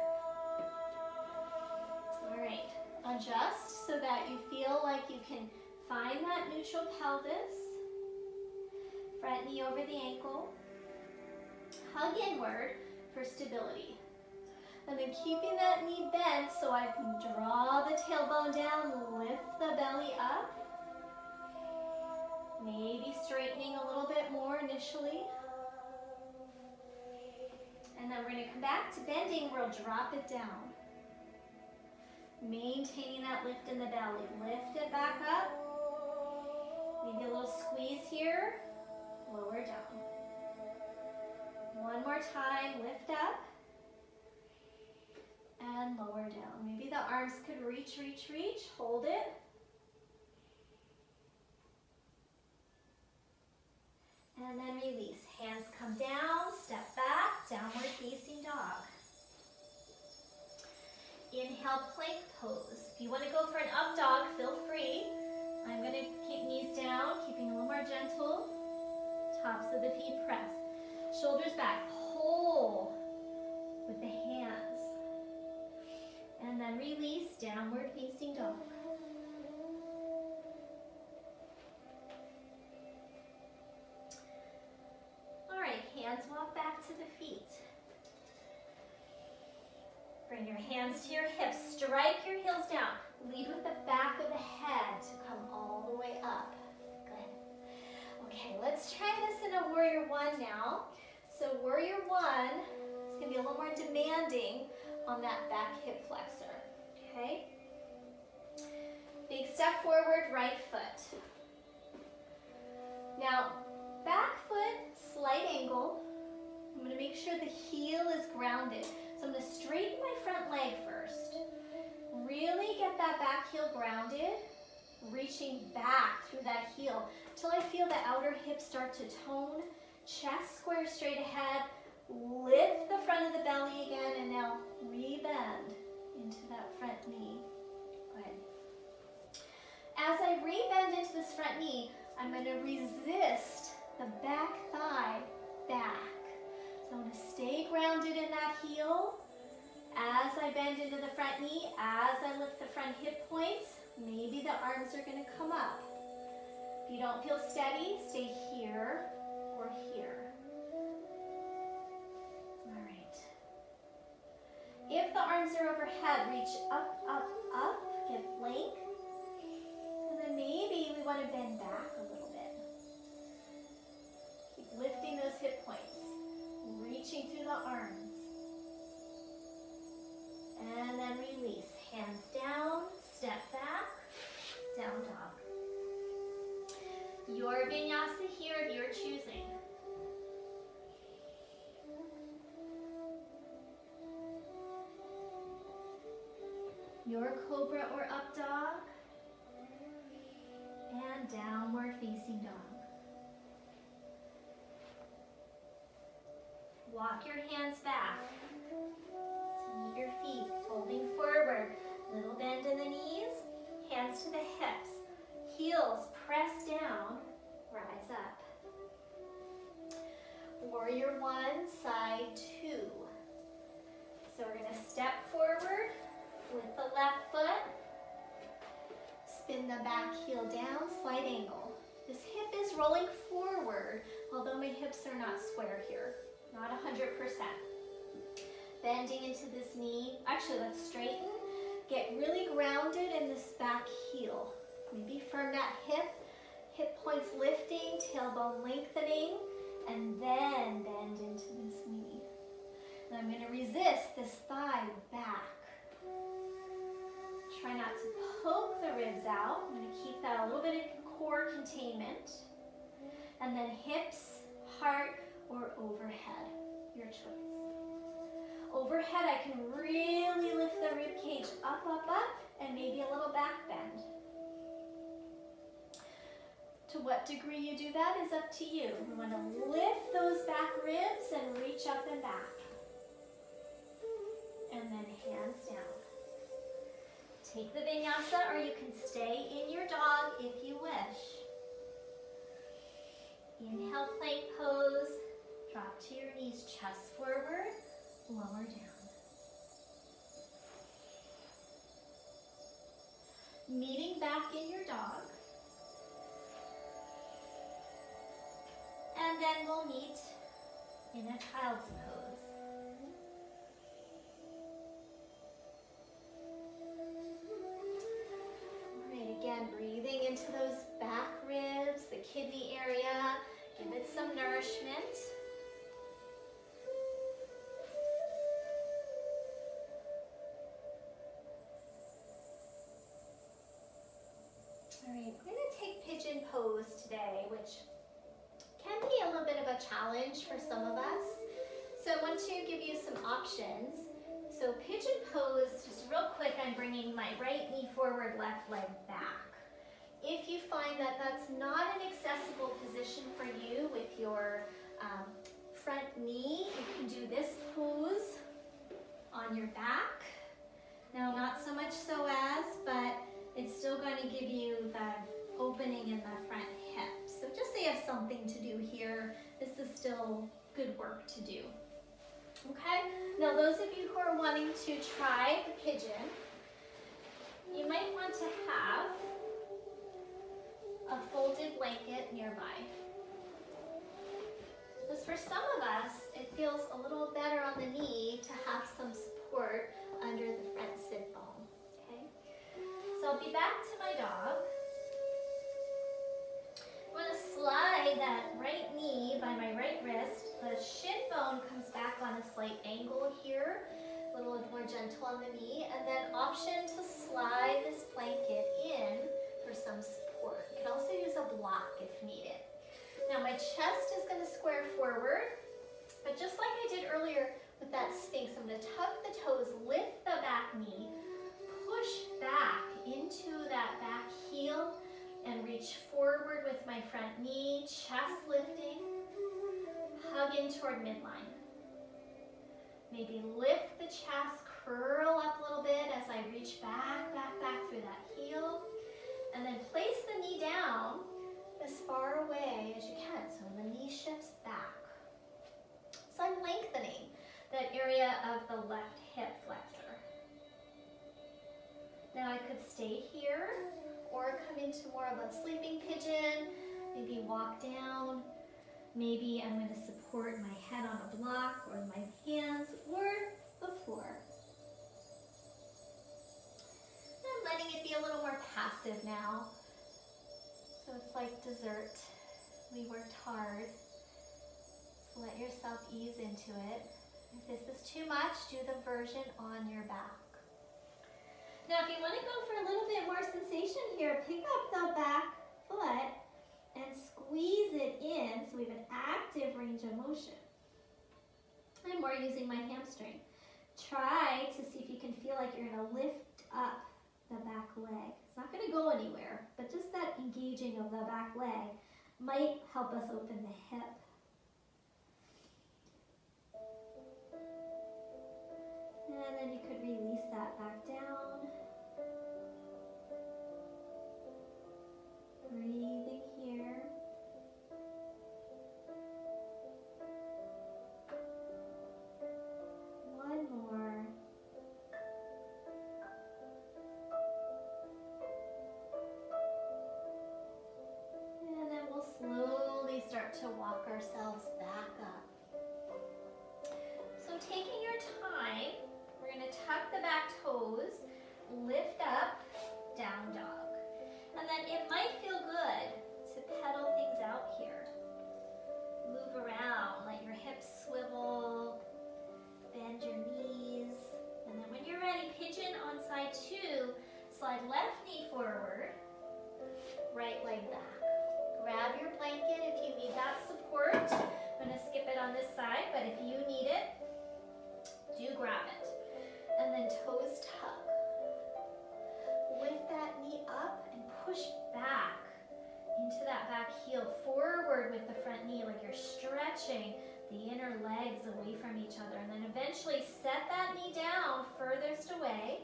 All right, adjust so that you feel like you can find that neutral pelvis. Front knee over the ankle. Hug inward for stability. And then keeping that knee bent so I can draw the tailbone down, lift the belly up. Maybe straightening a little bit more initially. And then we're going to come back to bending where we'll drop it down. Maintaining that lift in the belly. Lift it back up. Maybe a little squeeze here. Lower down. One more time, lift up and lower down. Maybe the arms could reach, reach, reach. Hold it. And then release. Hands come down, step back, downward facing dog. Inhale, plank pose. If you want to go for an up dog, feel free. I'm going to keep knees down, keeping a little more gentle. Tops of the feet press. Shoulders back, pull with the hands. And then release, downward facing dog. All right, hands walk back to the feet. Bring your hands to your hips, strike your heels down. Lead with the back of the head to come all the way up. Good. Okay, let's try this in a warrior one now. So warrior one is going to be a little more demanding on that back hip flexor, okay? Big step forward, right foot. Now, back foot, slight angle. I'm going to make sure the heel is grounded. So I'm going to straighten my front leg first. Really get that back heel grounded, reaching back through that heel until I feel the outer hips start to tone. Chest square straight ahead, lift the front of the belly again, and now rebend into that front knee. Good. As I rebend into this front knee, I'm going to resist the back thigh back. So I'm going to stay grounded in that heel. As I bend into the front knee, as I lift the front hip points, maybe the arms are going to come up. If you don't feel steady, stay here or here. All right. If the arms are overhead, reach up, up, up, get plank. And then maybe we want to bend back a little bit. Keep lifting those hip points, reaching through the arms. And then release. Hands down, step back, down dog. Your vinyasa here if you're choosing. Your cobra or up dog. And downward facing dog. Walk your hands back. Meet your feet, folding forward. Little bend in the knees, hands to the hips. Heels press down, rise up. Warrior one, side two. So we're going to step forward with the left foot, the back heel down, slight angle. This hip is rolling forward, although my hips are not square here, not 100%. Bending into this knee. Actually, let's straighten. Get really grounded in this back heel. Maybe firm that hip points lifting, tailbone lengthening, and then bend into this knee. And I'm going to resist this thigh back. Try not to poke the ribs out. I'm going to keep that a little bit of core containment. And then hips, heart, or overhead, your choice. Overhead, I can really lift the rib cage up, and maybe a little back bend. To what degree you do that is up to you. We want to lift those back ribs and reach up and back. And then hands down. Take the vinyasa, or you can stay in your dog if you wish. Inhale, plank pose. Drop to your knees, chest forward, lower down. Meeting back in your dog. And then we'll meet in a child's pose. Again, breathing into those back ribs, the kidney area. Give it some nourishment. All right, we're going to take pigeon pose today, which can be a little bit of a challenge for some of us. So I want to give you some options. So pigeon pose, just real quick, I'm bringing my right knee forward, left leg back. If you find that that's not an accessible position for you with your front knee, you can do this pose on your back. Now, not so much psoas, but it's still going to give you the opening in the front hip. So just so you have something to do here, this is still good work to do. Okay, now those of you who are wanting to try the pigeon, you might want to have a folded blanket nearby. Because for some of us, it feels a little better on the knee to have some support under the front sit bone. Okay, so I'll be back to my dog. I'm going to slide that right knee by my right wrist. The shin bone comes back on a slight angle here, a little more gentle on the knee, and then option to slide this blanket in for some support. You can also use a block if needed. Now my chest is going to square forward, but just like I did earlier with that Sphinx, I'm going to tuck the toes, lift the back knee, push back into that back heel, and reach forward with my front knee, chest lifting, hug in toward midline. Maybe lift the chest, curl up a little bit as I reach back through that heel, and then place the knee down as far away as you can, so the knee shifts back. So I'm lengthening that area of the left hip flexor. Now I could stay here, or come into more of a sleeping pigeon, maybe walk down. Maybe I'm going to support my head on a block, or my hands, or the floor. I'm letting it be a little more passive now. So it's like dessert. We worked hard. So let yourself ease into it. If this is too much, do the version on your back. Now, if you want to go for a little bit more sensation here, pick up the back foot and squeeze it in so we have an active range of motion. I'm more using my hamstring. Try to see if you can feel like you're going to lift up the back leg. It's not going to go anywhere, but just that engaging of the back leg might help us open the hip. And then you could release that back down. Breathing here. One more. taking your time, we're going to tuck the back toes, lift up, down dog. And then it might feel good to pedal things out here. Move around, let your hips swivel, bend your knees. And then when you're ready, pigeon on side 2, slide left knee forward, right leg back. Grab your blanket if you need that support. I'm going to skip it on this side, but if you need it, do grab it. And then toes tug. Lift that knee up and push back into that back heel, forward with the front knee, like you're stretching the inner legs away from each other. And then eventually set that knee down furthest away.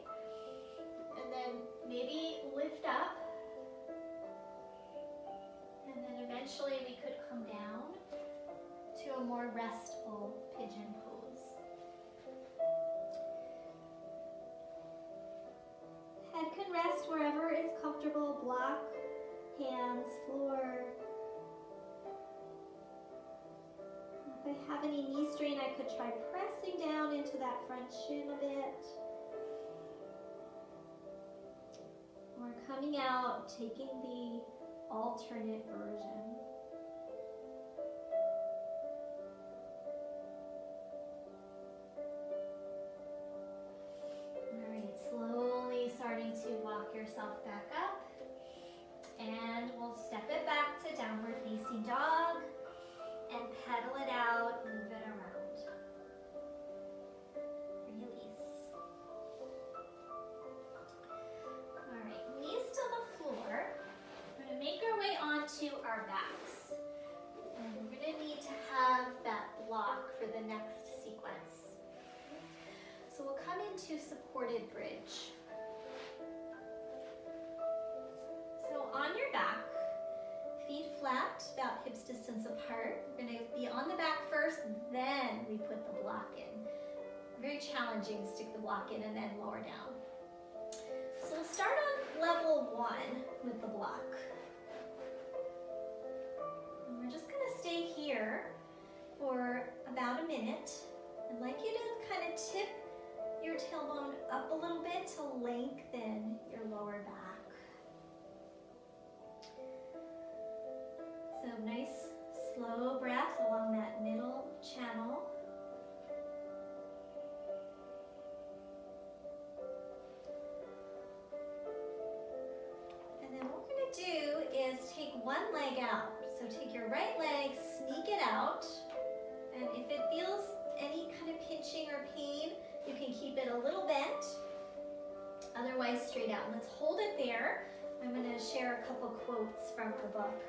And then maybe lift up. And then eventually we could come down to a more restful pigeon pose. Head can rest wherever it's comfortable, block, hands, floor. If I have any knee strain, I could try pressing down into that front shin a bit. Or coming out, taking the alternate version. All right, slowly starting to walk yourself back up. And we'll step it back to downward facing dog and pedal it out, move it around. Release. All right, knees to the floor. We're going to make our way onto our backs. And we're going to need to have that block for the next sequence. So we'll come into supported bridge. So on your back, feet flat, about hips distance apart. We're going to be on the back first, then we put the block in. Very challenging to stick the block in and then lower down. So we'll start on level 1 with the block. And we're just going to stay here for about a minute. I'd like you to kind of tip your tailbone up a little bit to lengthen your lower back. So nice slow breath along that middle channel. And then what we're going to do is take one leg out. So take your right leg, sneak it out. And if it feels any kind of pinching or pain, you can keep it a little bent. Otherwise, straight out. And let's hold it there. I'm going to share a couple quotes from the book.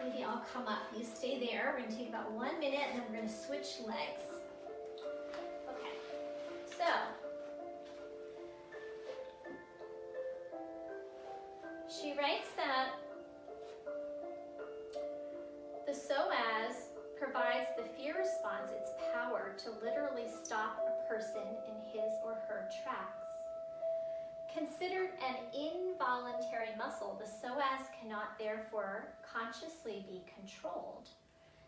Maybe I'll come up. You stay there. We're going to take about 1 minute and then we're going to switch legs. Okay. So, she writes that the psoas provides the fear response its power to literally stop a person in his or her tracks. Considered an involuntary muscle, the psoas cannot therefore consciously be controlled.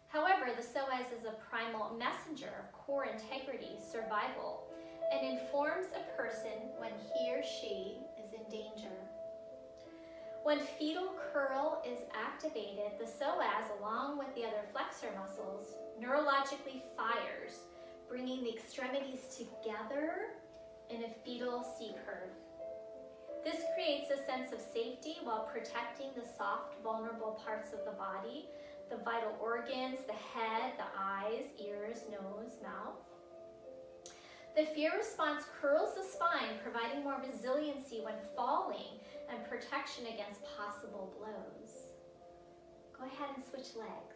However, the psoas is a primal messenger of core integrity, survival, and informs a person when he or she is in danger. When fetal curl is activated, the psoas, along with the other flexor muscles, neurologically fires, bringing the extremities together in a fetal C-curve. This creates a sense of safety while protecting the soft, vulnerable parts of the body, the vital organs, the head, the eyes, ears, nose, mouth. The fear response curls the spine, providing more resiliency when falling and protection against possible blows. Go ahead and switch legs.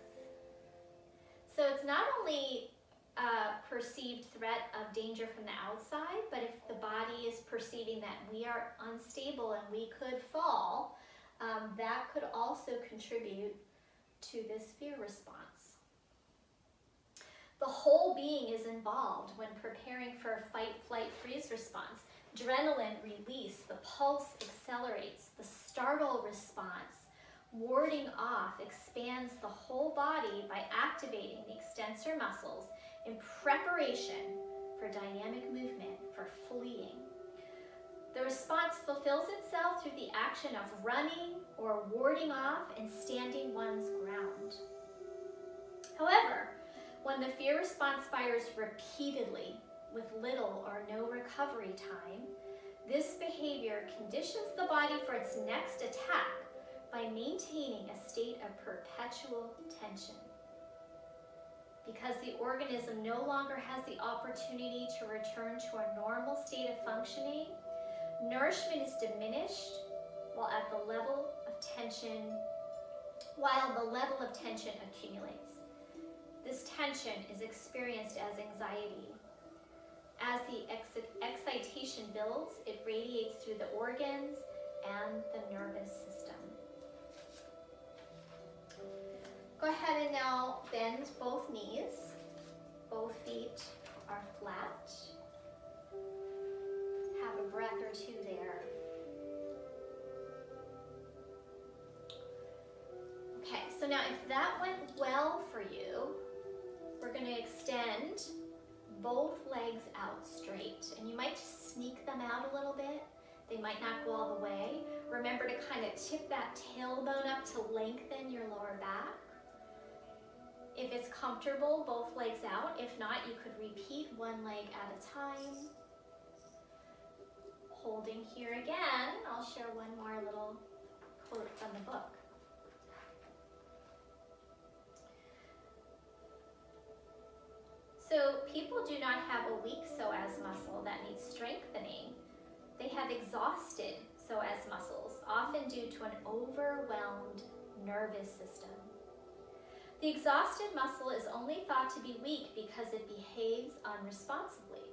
So it's not only a perceived threat of danger from the outside, but if the body is perceiving that we are unstable and we could fall, that could also contribute to this fear response. The whole being is involved when preparing for a fight, flight, freeze response. Adrenaline release, the pulse accelerates, the startle response Warding off expands the whole body by activating the extensor muscles in preparation for dynamic movement, for fleeing. The response fulfills itself through the action of running or warding off and standing one's ground. However, when the fear response fires repeatedly with little or no recovery time, this behavior conditions the body for its next attack by maintaining a state of perpetual tension. Because the organism no longer has the opportunity to return to a normal state of functioning, nourishment is diminished while the level of tension accumulates. This tension is experienced as anxiety. As the excitation builds, it radiates through the organs and the nervous system. Go ahead and now bend both knees. Both feet are flat. Have a breath or two there. Okay, so now if that went well for you, we're going to extend both legs out straight. And you might just sneak them out a little bit. They might not go all the way. Remember to kind of tip that tailbone up to lengthen your lower back. If it's comfortable, both legs out. If not, you could repeat one leg at a time. Holding here again, I'll share one more little quote from the book. So people do not have a weak psoas muscle that needs strengthening. They have exhausted psoas muscles, often due to an overwhelmed nervous system. The exhausted muscle is only thought to be weak because it behaves unresponsibly.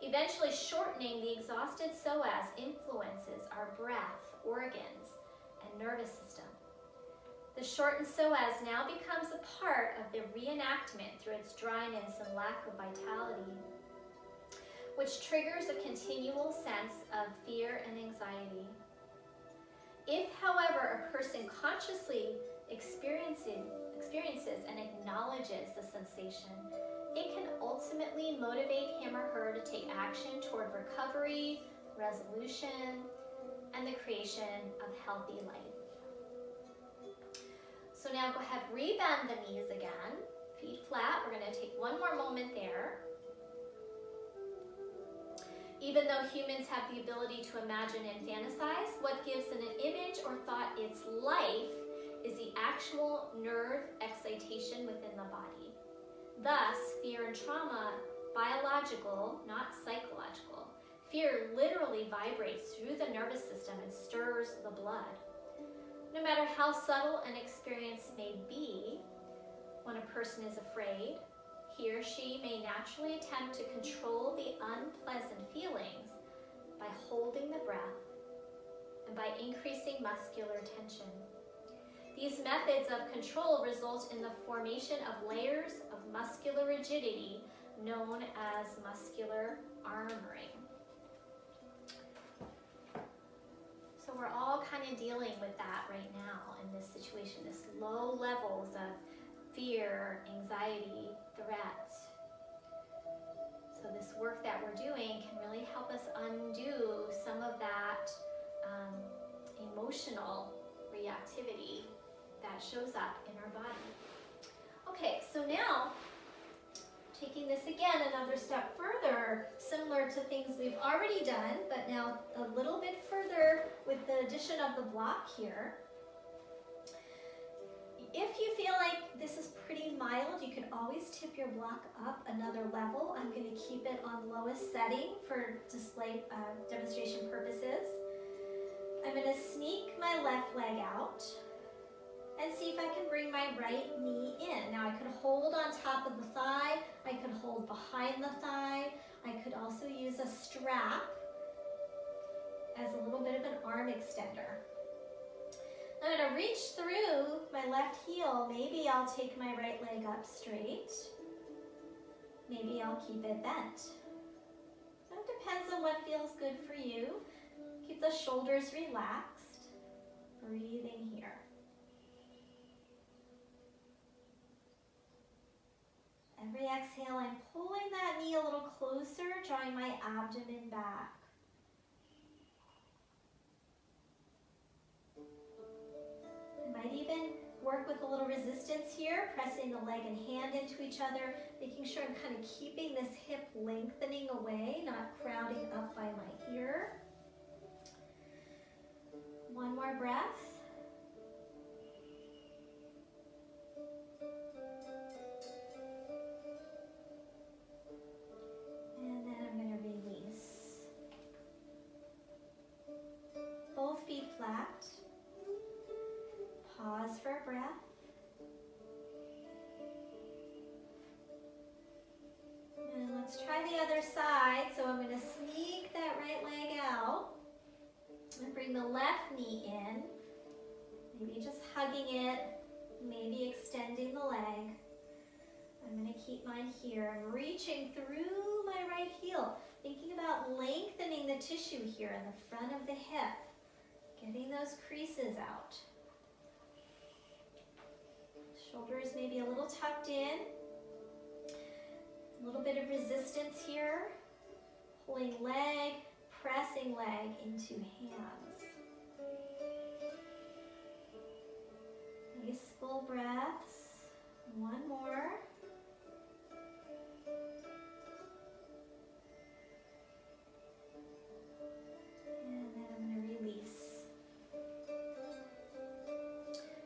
Eventually shortening the exhausted psoas influences our breath, organs, and nervous system. The shortened psoas now becomes a part of the reenactment through its dryness and lack of vitality, which triggers a continual sense of fear and anxiety. If, however, a person consciously experiences and acknowledges the sensation, it can ultimately motivate him or her to take action toward recovery, resolution, and the creation of healthy life. So now go ahead, rebend the knees again, feet flat. We're going to take one more moment there. Even though humans have the ability to imagine and fantasize, what gives an image or thought its life is the actual nerve excitation within the body. Thus, fear and trauma, biological, not psychological. Fear literally vibrates through the nervous system and stirs the blood. No matter how subtle an experience may be, when a person is afraid, he or she may naturally attempt to control the unpleasant feelings by holding the breath and by increasing muscular tension. These methods of control result in the formation of layers of muscular rigidity known as muscular armoring. So we're all kind of dealing with that right now in this situation, this low levels of fear, anxiety, threat. So this work that we're doing can really help us undo some of that emotional reactivity that shows up in our body. Okay, so now taking this again another step further, similar to things we've already done, but now a little bit further with the addition of the block here. If you feel like this is pretty mild, you can always tip your block up another level. I'm going to keep it on lowest setting for display demonstration purposes. I'm going to sneak my left leg out and see if I can bring my right knee in. Now I could hold on top of the thigh, I could hold behind the thigh, I could also use a strap as a little bit of an arm extender. I'm going to reach through my left heel. Maybe I'll take my right leg up straight. Maybe I'll keep it bent. So it depends on what feels good for you. Keep the shoulders relaxed. Breathing here. Every exhale, I'm pulling that knee a little closer, drawing my abdomen back. I might even work with a little resistance here, pressing the leg and hand into each other, making sure I'm kind of keeping this hip lengthening away, not crowding up by my ear. One more breath. And then I'm going to release. Both feet flat. Pause for a breath. And let's try the other side. So I'm going to sneak that right leg out and bring the left knee in. Maybe just hugging it, maybe extending the leg. I'm going to keep mine here. I'm reaching through my right heel, thinking about lengthening the tissue here in the front of the hip, getting those creases out. Shoulders maybe a little tucked in. A little bit of resistance here. Pulling leg, pressing leg into hands. Nice full breaths. One more. And then I'm going to release.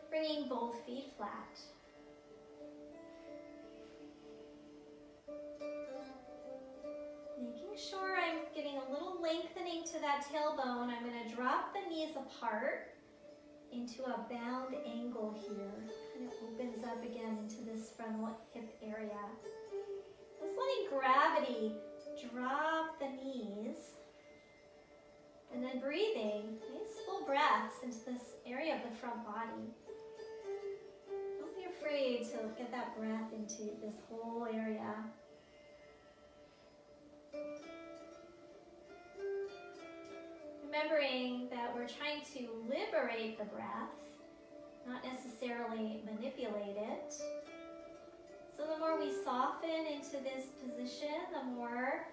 Bringing both feet flat. Making sure I'm getting a little lengthening to that tailbone. I'm going to drop the knees apart into a bound angle here. Kind of opens up again into this frontal hip area. Just letting gravity drop the knees. And then breathing, nice full breaths into this area of the front body. Don't be afraid to get that breath into this whole area. Remembering that we're trying to liberate the breath, not necessarily manipulate it. So the more we soften into this position, the more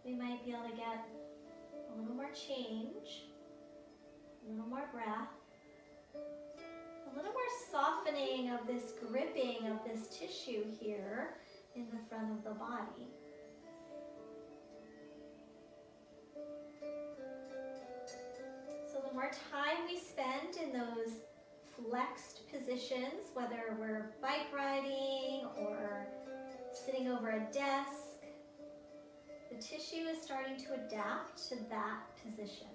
we might be able to get a little more change, a little more breath, a little more softening of this gripping of this tissue here in the front of the body. So the more time we spend in those flexed positions, whether we're bike riding or sitting over a desk, the tissue is starting to adapt to that position.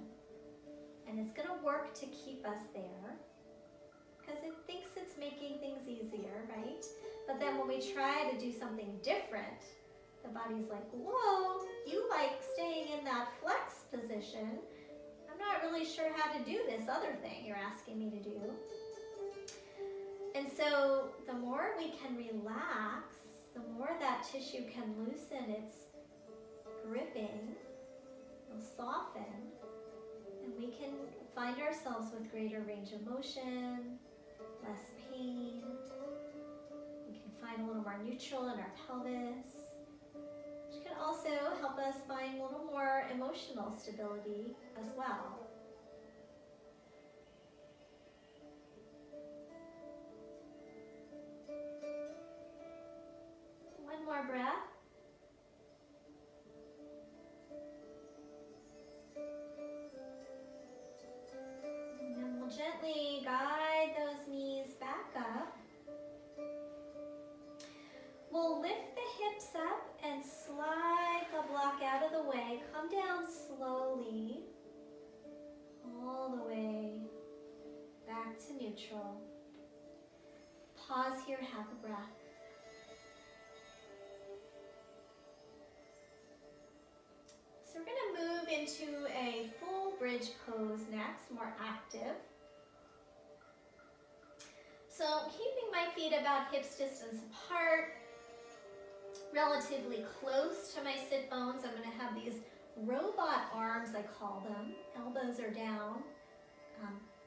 And it's going to work to keep us there because it thinks it's making things easier, right? But then when we try to do something different, the body's like, whoa, you like staying in that flex position. I'm not really sure how to do this other thing you're asking me to do. And so the more we can relax, the more that tissue can loosen its gripping, it'll soften, and we can find ourselves with greater range of motion, less pain. We can find a little more neutral in our pelvis, which can also help us find a little more emotional stability as well. One more breath. And then we'll gently guide those knees back up. We'll lift the hips up and slide the block out of the way. Come down slowly, all the way back to neutral. Pause here, have a breath. So we're going to move into a full bridge pose next, more active. So keeping my feet about hips distance apart, relatively close to my sit bones. I'm going to have these robot arms, I call them. Elbows are down,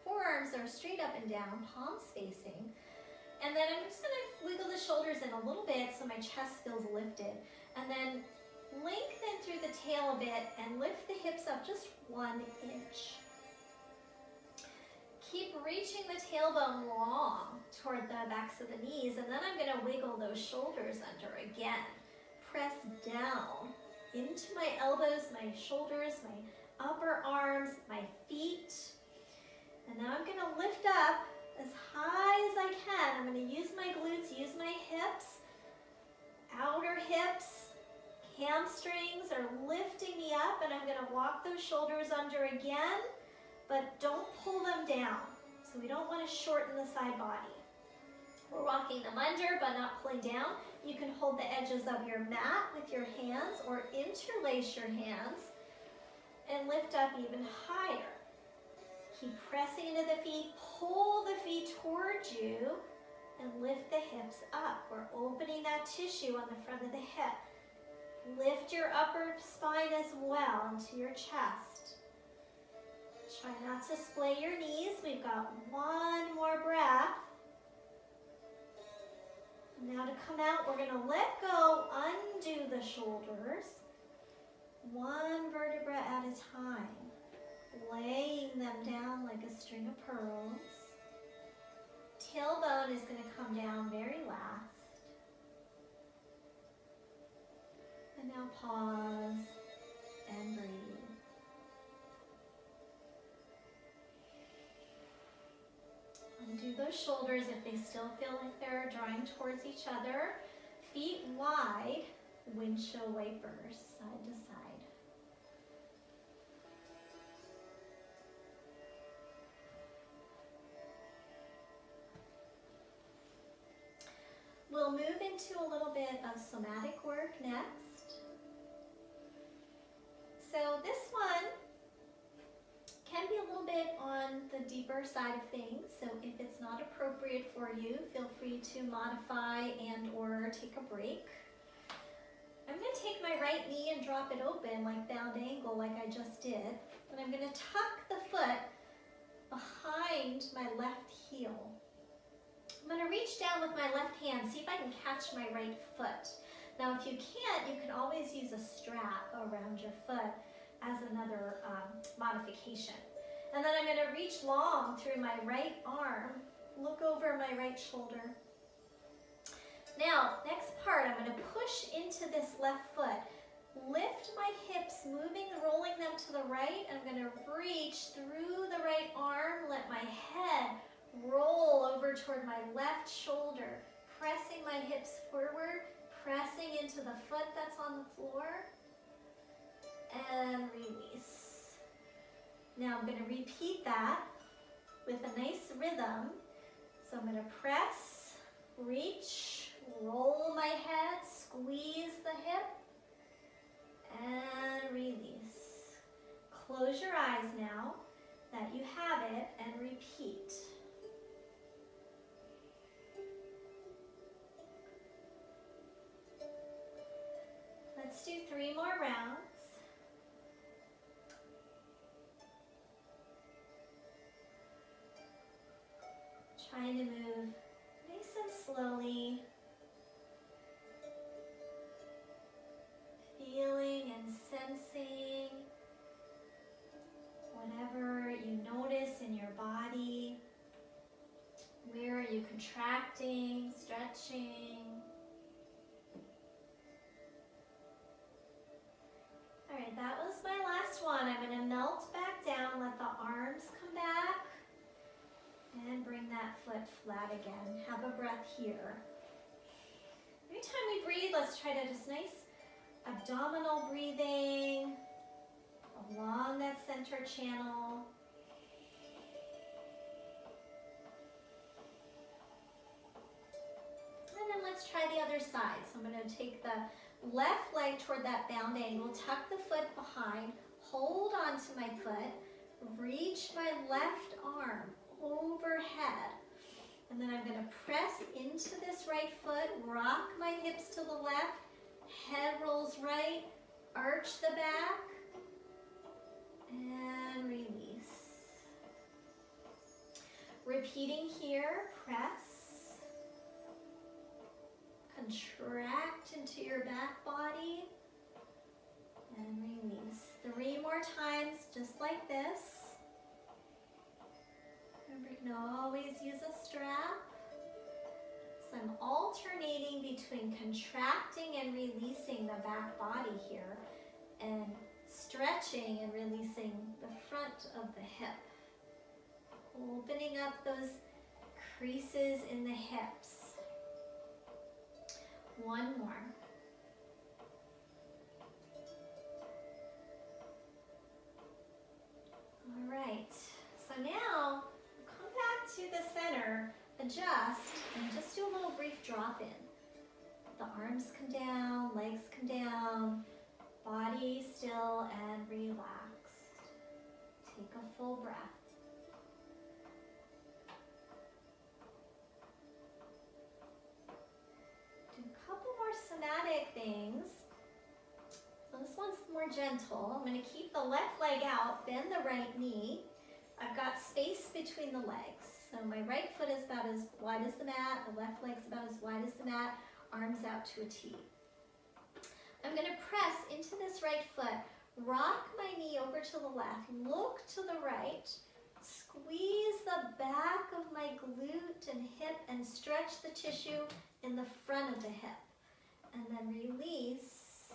forearms are straight up and down, palms facing. And then I'm just going to wiggle the shoulders in a little bit so my chest feels lifted. And then lengthen through the tail a bit and lift the hips up just 1 inch. Keep reaching the tailbone long toward the backs of the knees, and then I'm going to wiggle those shoulders under again. Press down into my elbows, my shoulders, my upper arms, my feet. And now I'm going to lift up as high as I can. I'm going to use my glutes, use my hips, outer hips, hamstrings are lifting me up, and I'm going to walk those shoulders under again, but don't pull them down. So we don't want to shorten the side body. We're walking them under, but not pulling down. You can hold the edges of your mat with your hands or interlace your hands and lift up even higher. Keep pressing into the feet, pull the feet towards you, and lift the hips up. We're opening that tissue on the front of the hip. Lift your upper spine as well into your chest. Try not to splay your knees. We've got 1 more breath. Now to come out, we're going to let go, undo the shoulders, 1 vertebra at a time, laying them down like a string of pearls. Tailbone is going to come down very last. And now pause and breathe. Undo those shoulders if they still feel like they're drawing towards each other. Feet wide, windshield wipers, side to side. We'll move into a little bit of somatic work next. So this one can be a little bit on the deeper side of things, so if it's not appropriate for you, feel free to modify and or take a break. I'm going to take my right knee and drop it open like bound angle like I just did, and I'm going to tuck the foot behind my left heel. I'm going to reach down with my left hand, see if I can catch my right foot. Now if you can't, you can always use a strap around your foot as another modification. And then I'm going to reach long through my right arm, look over my right shoulder. Now, next part, I'm going to push into this left foot, lift my hips, moving, rolling them to the right. I'm going to reach through the right arm, let my head roll over toward my left shoulder, pressing my hips forward, pressing into the foot that's on the floor. And release. Now I'm going to repeat that with a nice rhythm. So I'm going to press, reach, roll my head, squeeze the hip, and release. Close your eyes now that you have it and repeat. Let's do 3 more rounds. Trying to move nice and slowly, feeling and sensing whatever you notice in your body. Where are you contracting, stretching? All right, that was my last one. I'm going to melt back down, let the arms come back. And bring that foot flat again. Have a breath here. Every time we breathe, let's try to just nice abdominal breathing along that center channel. And then let's try the other side. So I'm going to take the left leg toward that bound angle, tuck the foot behind, hold onto my foot, reach my left arm overhead, and then I'm going to press into this right foot, rock my hips to the left, head rolls right, arch the back, and release. Repeating here, press, Contract into your back body and release. 3 more times, just like this. Remember, you can always use a strap. So I'm alternating between contracting and releasing the back body here, and stretching and releasing the front of the hip. Opening up those creases in the hips. 1 more. All right, so now come back to the center, adjust, and just do a little brief drop in. The arms come down, legs come down, body still and relaxed. Take a full breath. Do a couple more somatic things. So this one's more gentle. I'm going to keep the left leg out, bend the right knee. I've got space between the legs. So my right foot is about as wide as the mat, the left leg's about as wide as the mat, arms out to a T. I'm going to press into this right foot, rock my knee over to the left, look to the right, squeeze the back of my glute and hip and stretch the tissue in the front of the hip. And then release,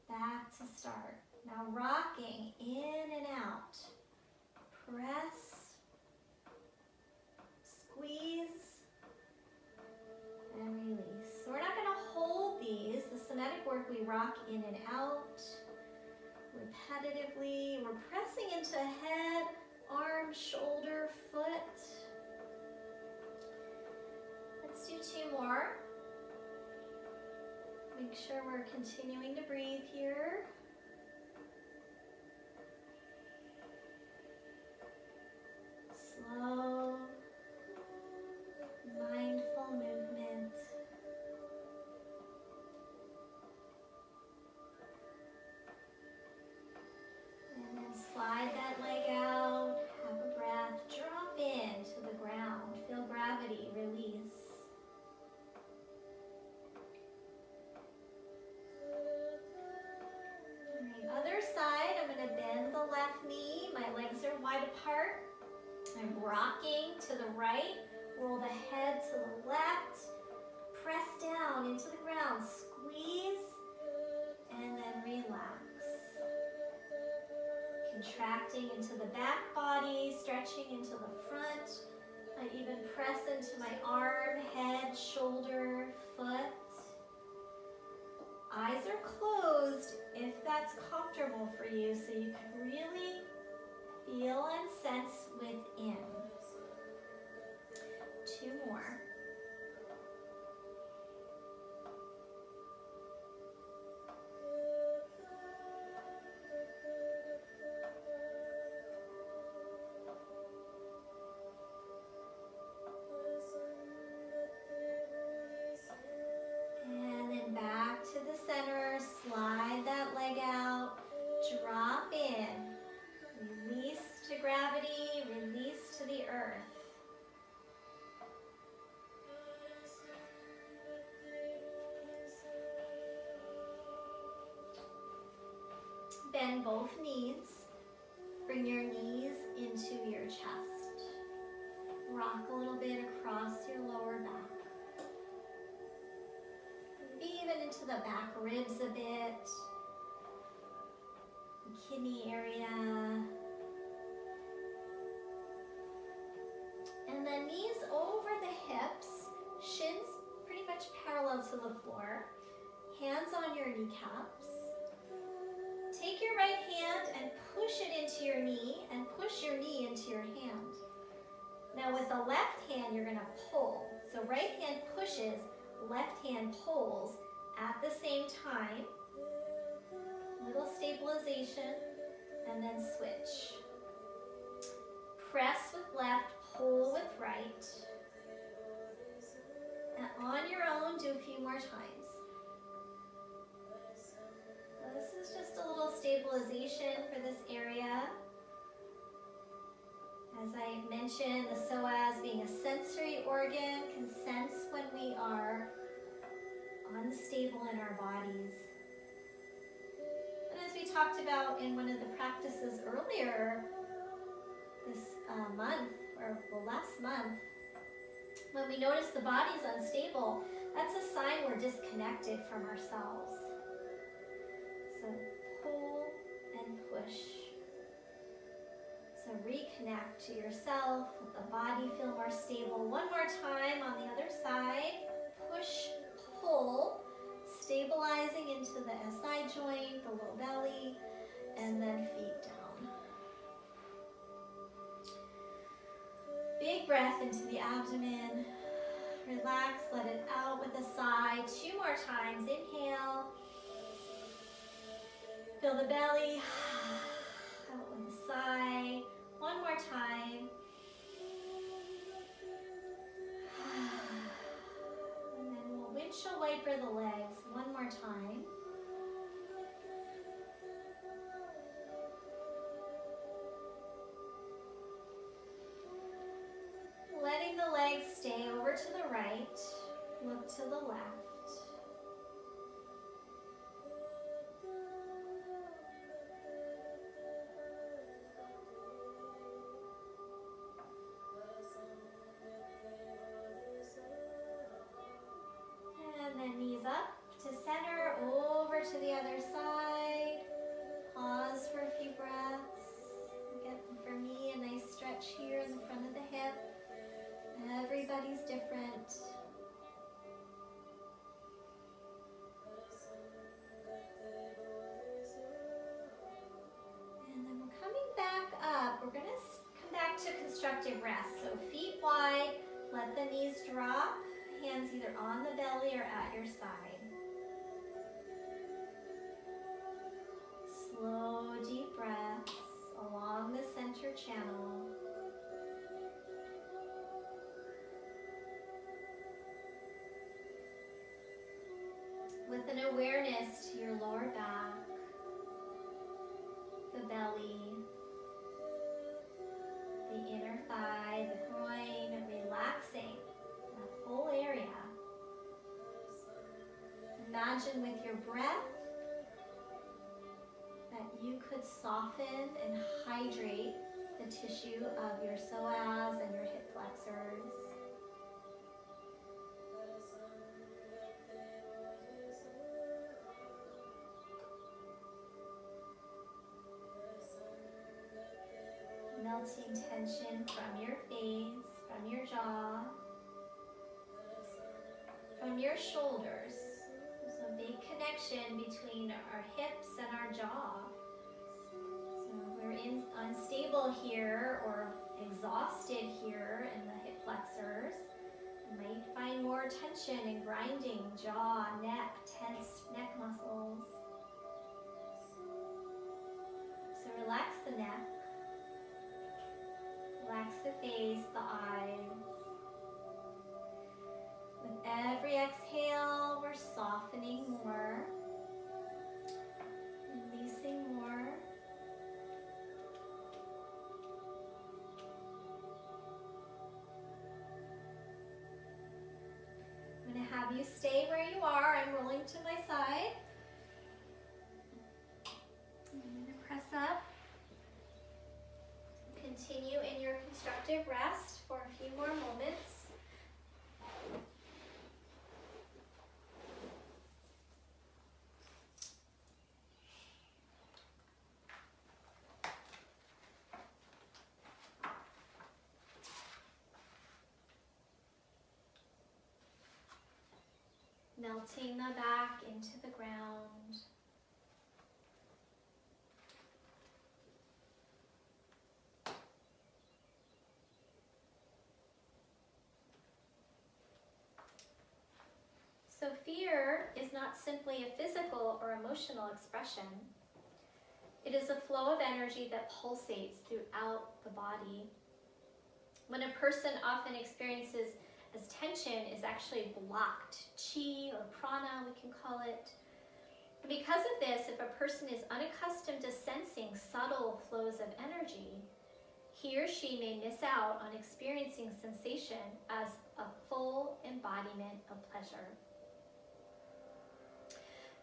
back to start. Now rocking in and out. Press, squeeze, and release. So we're not going to hold these. The somatic work, we rock in and out repetitively. We're pressing into head, arm, shoulder, foot. Let's do 2 more. Make sure we're continuing to breathe here. Slow, mindful movement. And then slide that leg out, have a breath, drop in to the ground, feel gravity, release. All right, other side, I'm going to bend the left knee, my legs are wide apart. I'm rocking to the right, roll the head to the left, press down into the ground, squeeze, and then relax. Contracting into the back body, stretching into the front. I even press into my arm, head, shoulder, foot. Eyes are closed if that's comfortable for you, so you can really feel and sense within. 2 more. And then back to the center, slide that leg out, drop in. Release to gravity, release to the earth. Bend both knees. Bring your knees into your chest. Rock a little bit across your lower back. Maybe even into the back ribs a bit. Kidney area. And then knees over the hips, shins pretty much parallel to the floor. Hands on your kneecaps. Take your right hand and push it into your knee and push your knee into your hand. Now with the left hand, you're going to pull. So right hand pushes, left hand pulls at the same time. Little stabilization, and then switch. Press with left, pull with right. And on your own, do a few more times. So this is just a little stabilization for this area. As I mentioned, the psoas being a sensory organ can sense when we are unstable in our bodies. And as we talked about in one of the practices earlier this month, or well, last month, when we notice the body's unstable, that's a sign we're disconnected from ourselves. So pull and push. So reconnect to yourself, let the body feel more stable. One more time on the other side. Push, pull, stabilizing into the SI joint, the low belly, and then feet down. Big breath into the abdomen. Relax, let it out with a sigh. 2 more times. Inhale. Fill the belly. Out with a sigh. 1 more time. And then we'll windshield wiper the legs 1 more time. Letting the legs stay over to the right, look to the left. And then knees up to center, over to the other side. Pause for a few breaths. Get, for me, a nice stretch here in the front of the hip. Everybody's different. And then we're coming back up. We're going to come back to constructive rest. So feet wide, let the knees drop. Hands either on the belly or at your side. Slow, deep breaths along the center channel. With an awareness to your lower back, the belly, the inner thigh, the groin, relaxing that whole area. Imagine with your breath that you could soften and hydrate the tissue of your psoas and your hip flexors. Melting tension from your face, from your jaw, from your shoulders. There's a big connection between our hips and our jaw. So we're unstable here or exhausted here in the hip flexors. You might find more tension and grinding, jaw, neck, tense neck muscles. So relax the neck. Relax the face, the eyes. With every exhale, we're softening more, releasing more. I'm going to have you stay where you are. I'm rolling to my side. I'm going to press up. Continue in your constructive rest for a few more moments. Melting the back into the ground. So fear is not simply a physical or emotional expression. It is a flow of energy that pulsates throughout the body. When a person often experiences as tension is actually blocked, chi or prana we can call it. Because of this, if a person is unaccustomed to sensing subtle flows of energy, he or she may miss out on experiencing sensation as a full embodiment of pleasure.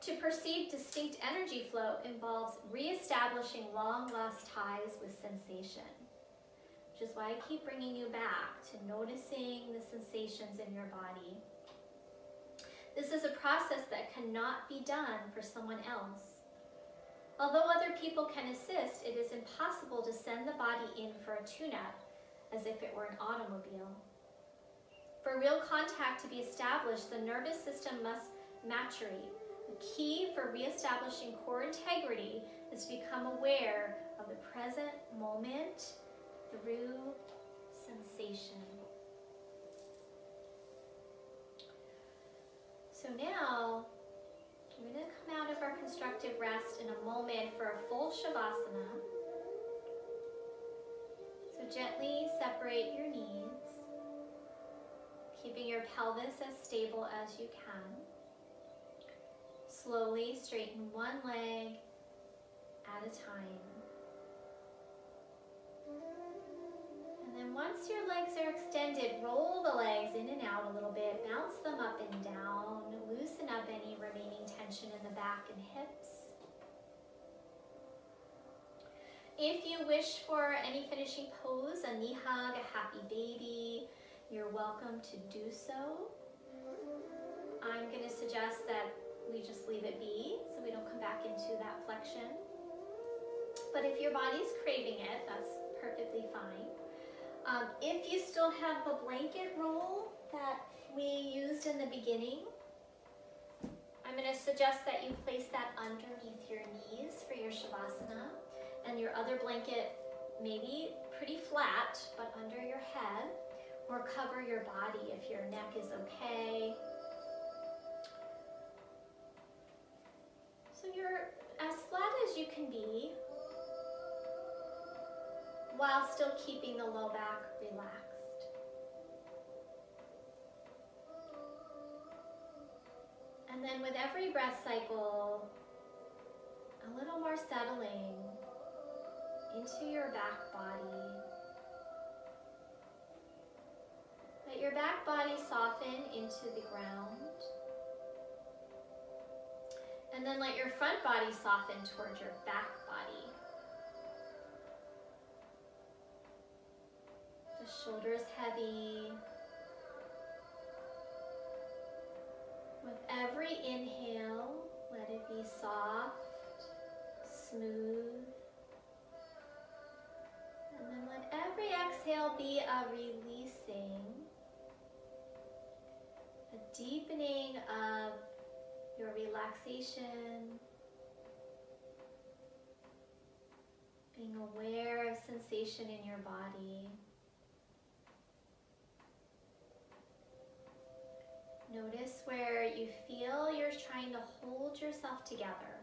To perceive distinct energy flow involves reestablishing long-lost ties with sensation, which is why I keep bringing you back to noticing the sensations in your body. This is a process that cannot be done for someone else. Although other people can assist, it is impossible to send the body in for a tune-up as if it were an automobile. For real contact to be established, the nervous system must maturate. The key for reestablishing core integrity is to become aware of the present moment through sensation. So now, we're going to come out of our constructive rest in a moment for a full Shavasana. So gently separate your knees, keeping your pelvis as stable as you can. Slowly straighten one leg at a time. And then once your legs are extended, roll the legs in and out a little bit, bounce them up and down, loosen up any remaining tension in the back and hips. If you wish for any finishing pose, a knee hug, a happy baby, you're welcome to do so. I'm going to suggest that we just leave it be so we don't come back into that flexion. But if your body's craving it, that's perfectly fine. If you still have the blanket roll that we used in the beginning, I'm going to suggest that you place that underneath your knees for your Shavasana, and your other blanket maybe pretty flat, but under your head, or cover your body if your neck is okay. So you're as flat as you can be while still keeping the low back relaxed. And then with every breath cycle, a little more settling into your back body. Let your back body soften into the ground. And then let your front body soften towards your back body. The shoulders heavy. With every inhale, let it be soft, smooth. And then let every exhale be a releasing, a deepening of your relaxation, being aware of sensation in your body. Notice where you feel you're trying to hold yourself together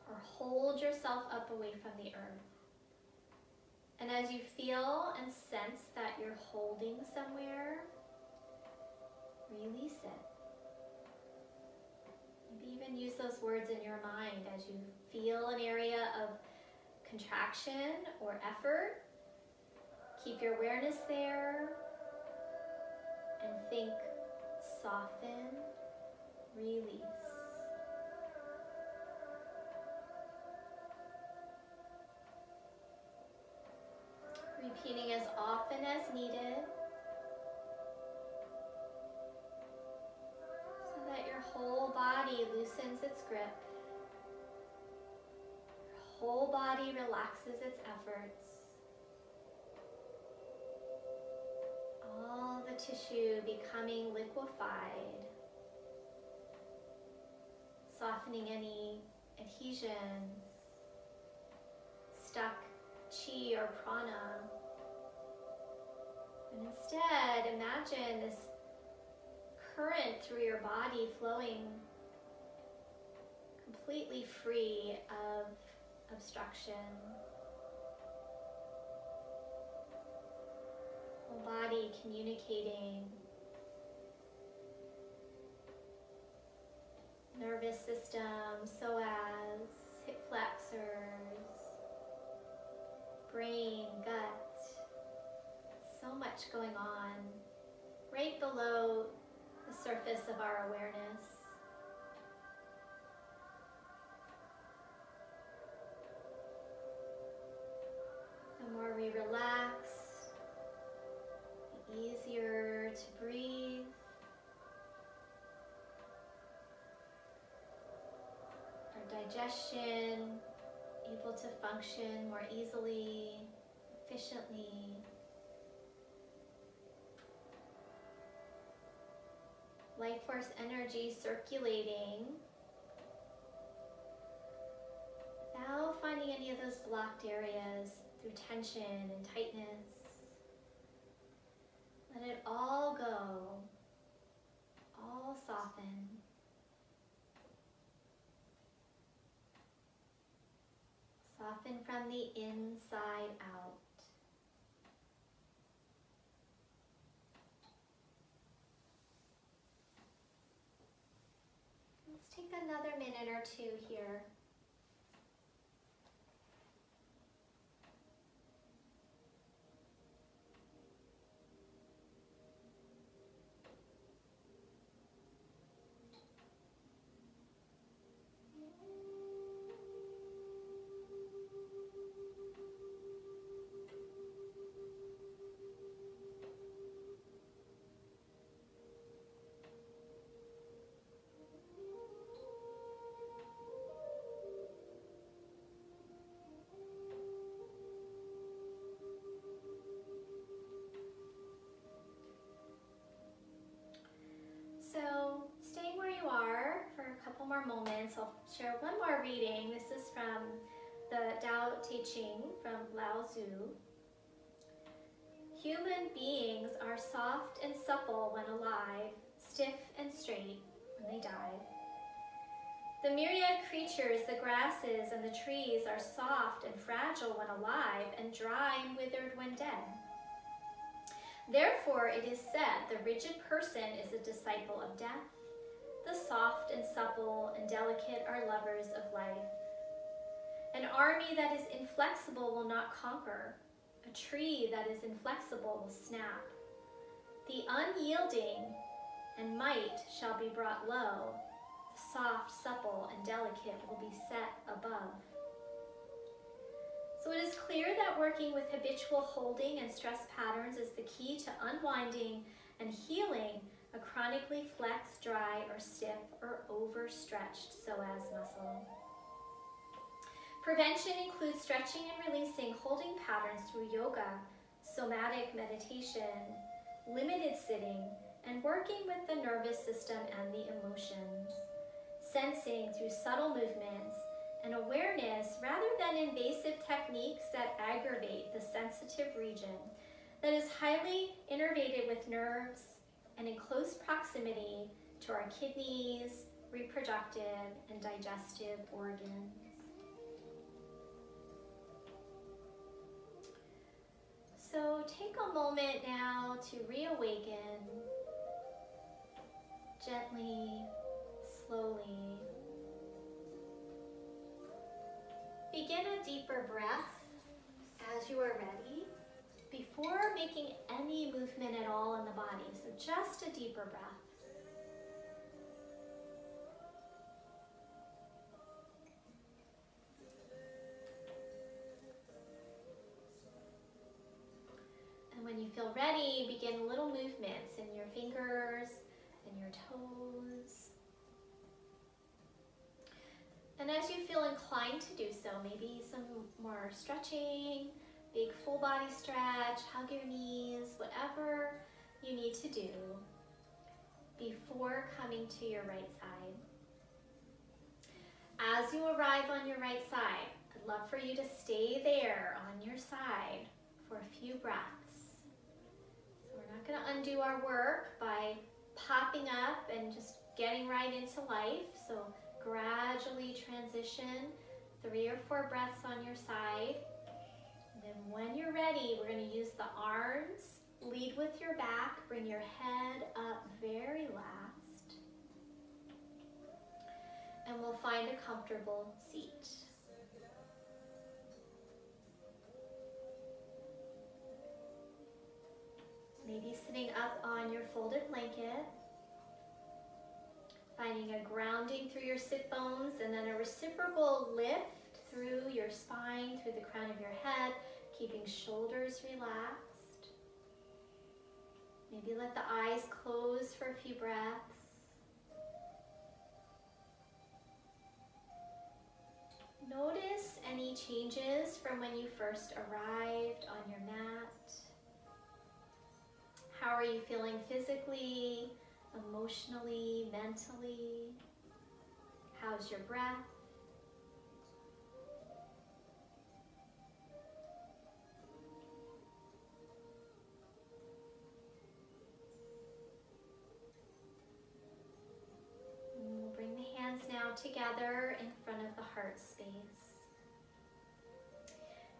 or hold yourself up away from the earth. And as you feel and sense that you're holding somewhere, release it. Maybe even use those words in your mind as you feel an area of contraction or effort. Keep your awareness there and think, soften, release. Repeating as often as needed so that your whole body loosens its grip. Your whole body relaxes its efforts. All the tissue becoming liquefied, softening any adhesions, stuck chi or prana. And instead, imagine this current through your body flowing completely free of obstruction. Whole body communicating. Nervous system, psoas, hip flexors, brain, gut. So much going on right below the surface of our awareness. we relax, easier to breathe. Our digestion able to function more easily, efficiently. Life force energy circulating. Without finding any of those blocked areas through tension and tightness. Let it all go, all soften. Soften from the inside out. Let's take another minute or two here. So, staying where you are for a couple more moments, I'll share one more reading. This is from the Tao Te Ching from Lao Tzu. Human beings are soft and supple when alive, stiff and straight when they die. The myriad creatures, the grasses and the trees, are soft and fragile when alive, and dry and withered when dead. Therefore, it is said, the rigid person is a disciple of death. The soft and supple and delicate are lovers of life. An army that is inflexible will not conquer. A tree that is inflexible will snap. The unyielding and might shall be brought low. The soft, supple, and delicate will be set above. So it is clear that working with habitual holding and stress patterns is the key to unwinding and healing a chronically flexed, dry, or stiff, or overstretched psoas muscle. Prevention includes stretching and releasing holding patterns through yoga, somatic meditation, limited sitting, and working with the nervous system and the emotions. Sensing through subtle movements and awareness rather than invasive techniques that aggravate the sensitive region that is highly innervated with nerves and in close proximity to our kidneys, reproductive, and digestive organs. So take a moment now to reawaken gently, slowly. Begin a deeper breath as you are ready before making any movement at all in the body. So just a deeper breath. And when you feel ready, begin little movements in your fingers and your toes. And as you feel inclined to do so, maybe some more stretching, big full body stretch, hug your knees, whatever you need to do before coming to your right side. As you arrive on your right side, I'd love for you to stay there on your side for a few breaths. So we're not going to undo our work by popping up and just getting right into life. So gradually transition 3 or 4 breaths on your side. And then when you're ready, we're going to use the arms, lead with your back, bring your head up very last. And we'll find a comfortable seat. Maybe sitting up on your folded blanket. Finding a grounding through your sit bones and then a reciprocal lift through your spine, through the crown of your head, keeping shoulders relaxed. Maybe let the eyes close for a few breaths. Notice any changes from when you first arrived on your mat. How are you feeling physically, emotionally, mentally? How's your breath? And we'll bring the hands now together in front of the heart space.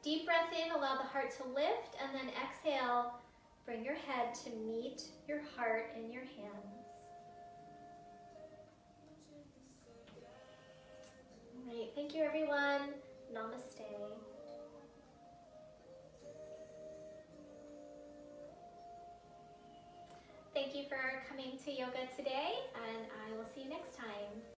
Deep breath in, allow the heart to lift, and then exhale, bring your head to meet your heart in your hands. All right, thank you everyone. Namaste. Thank you for coming to yoga today, and I will see you next time.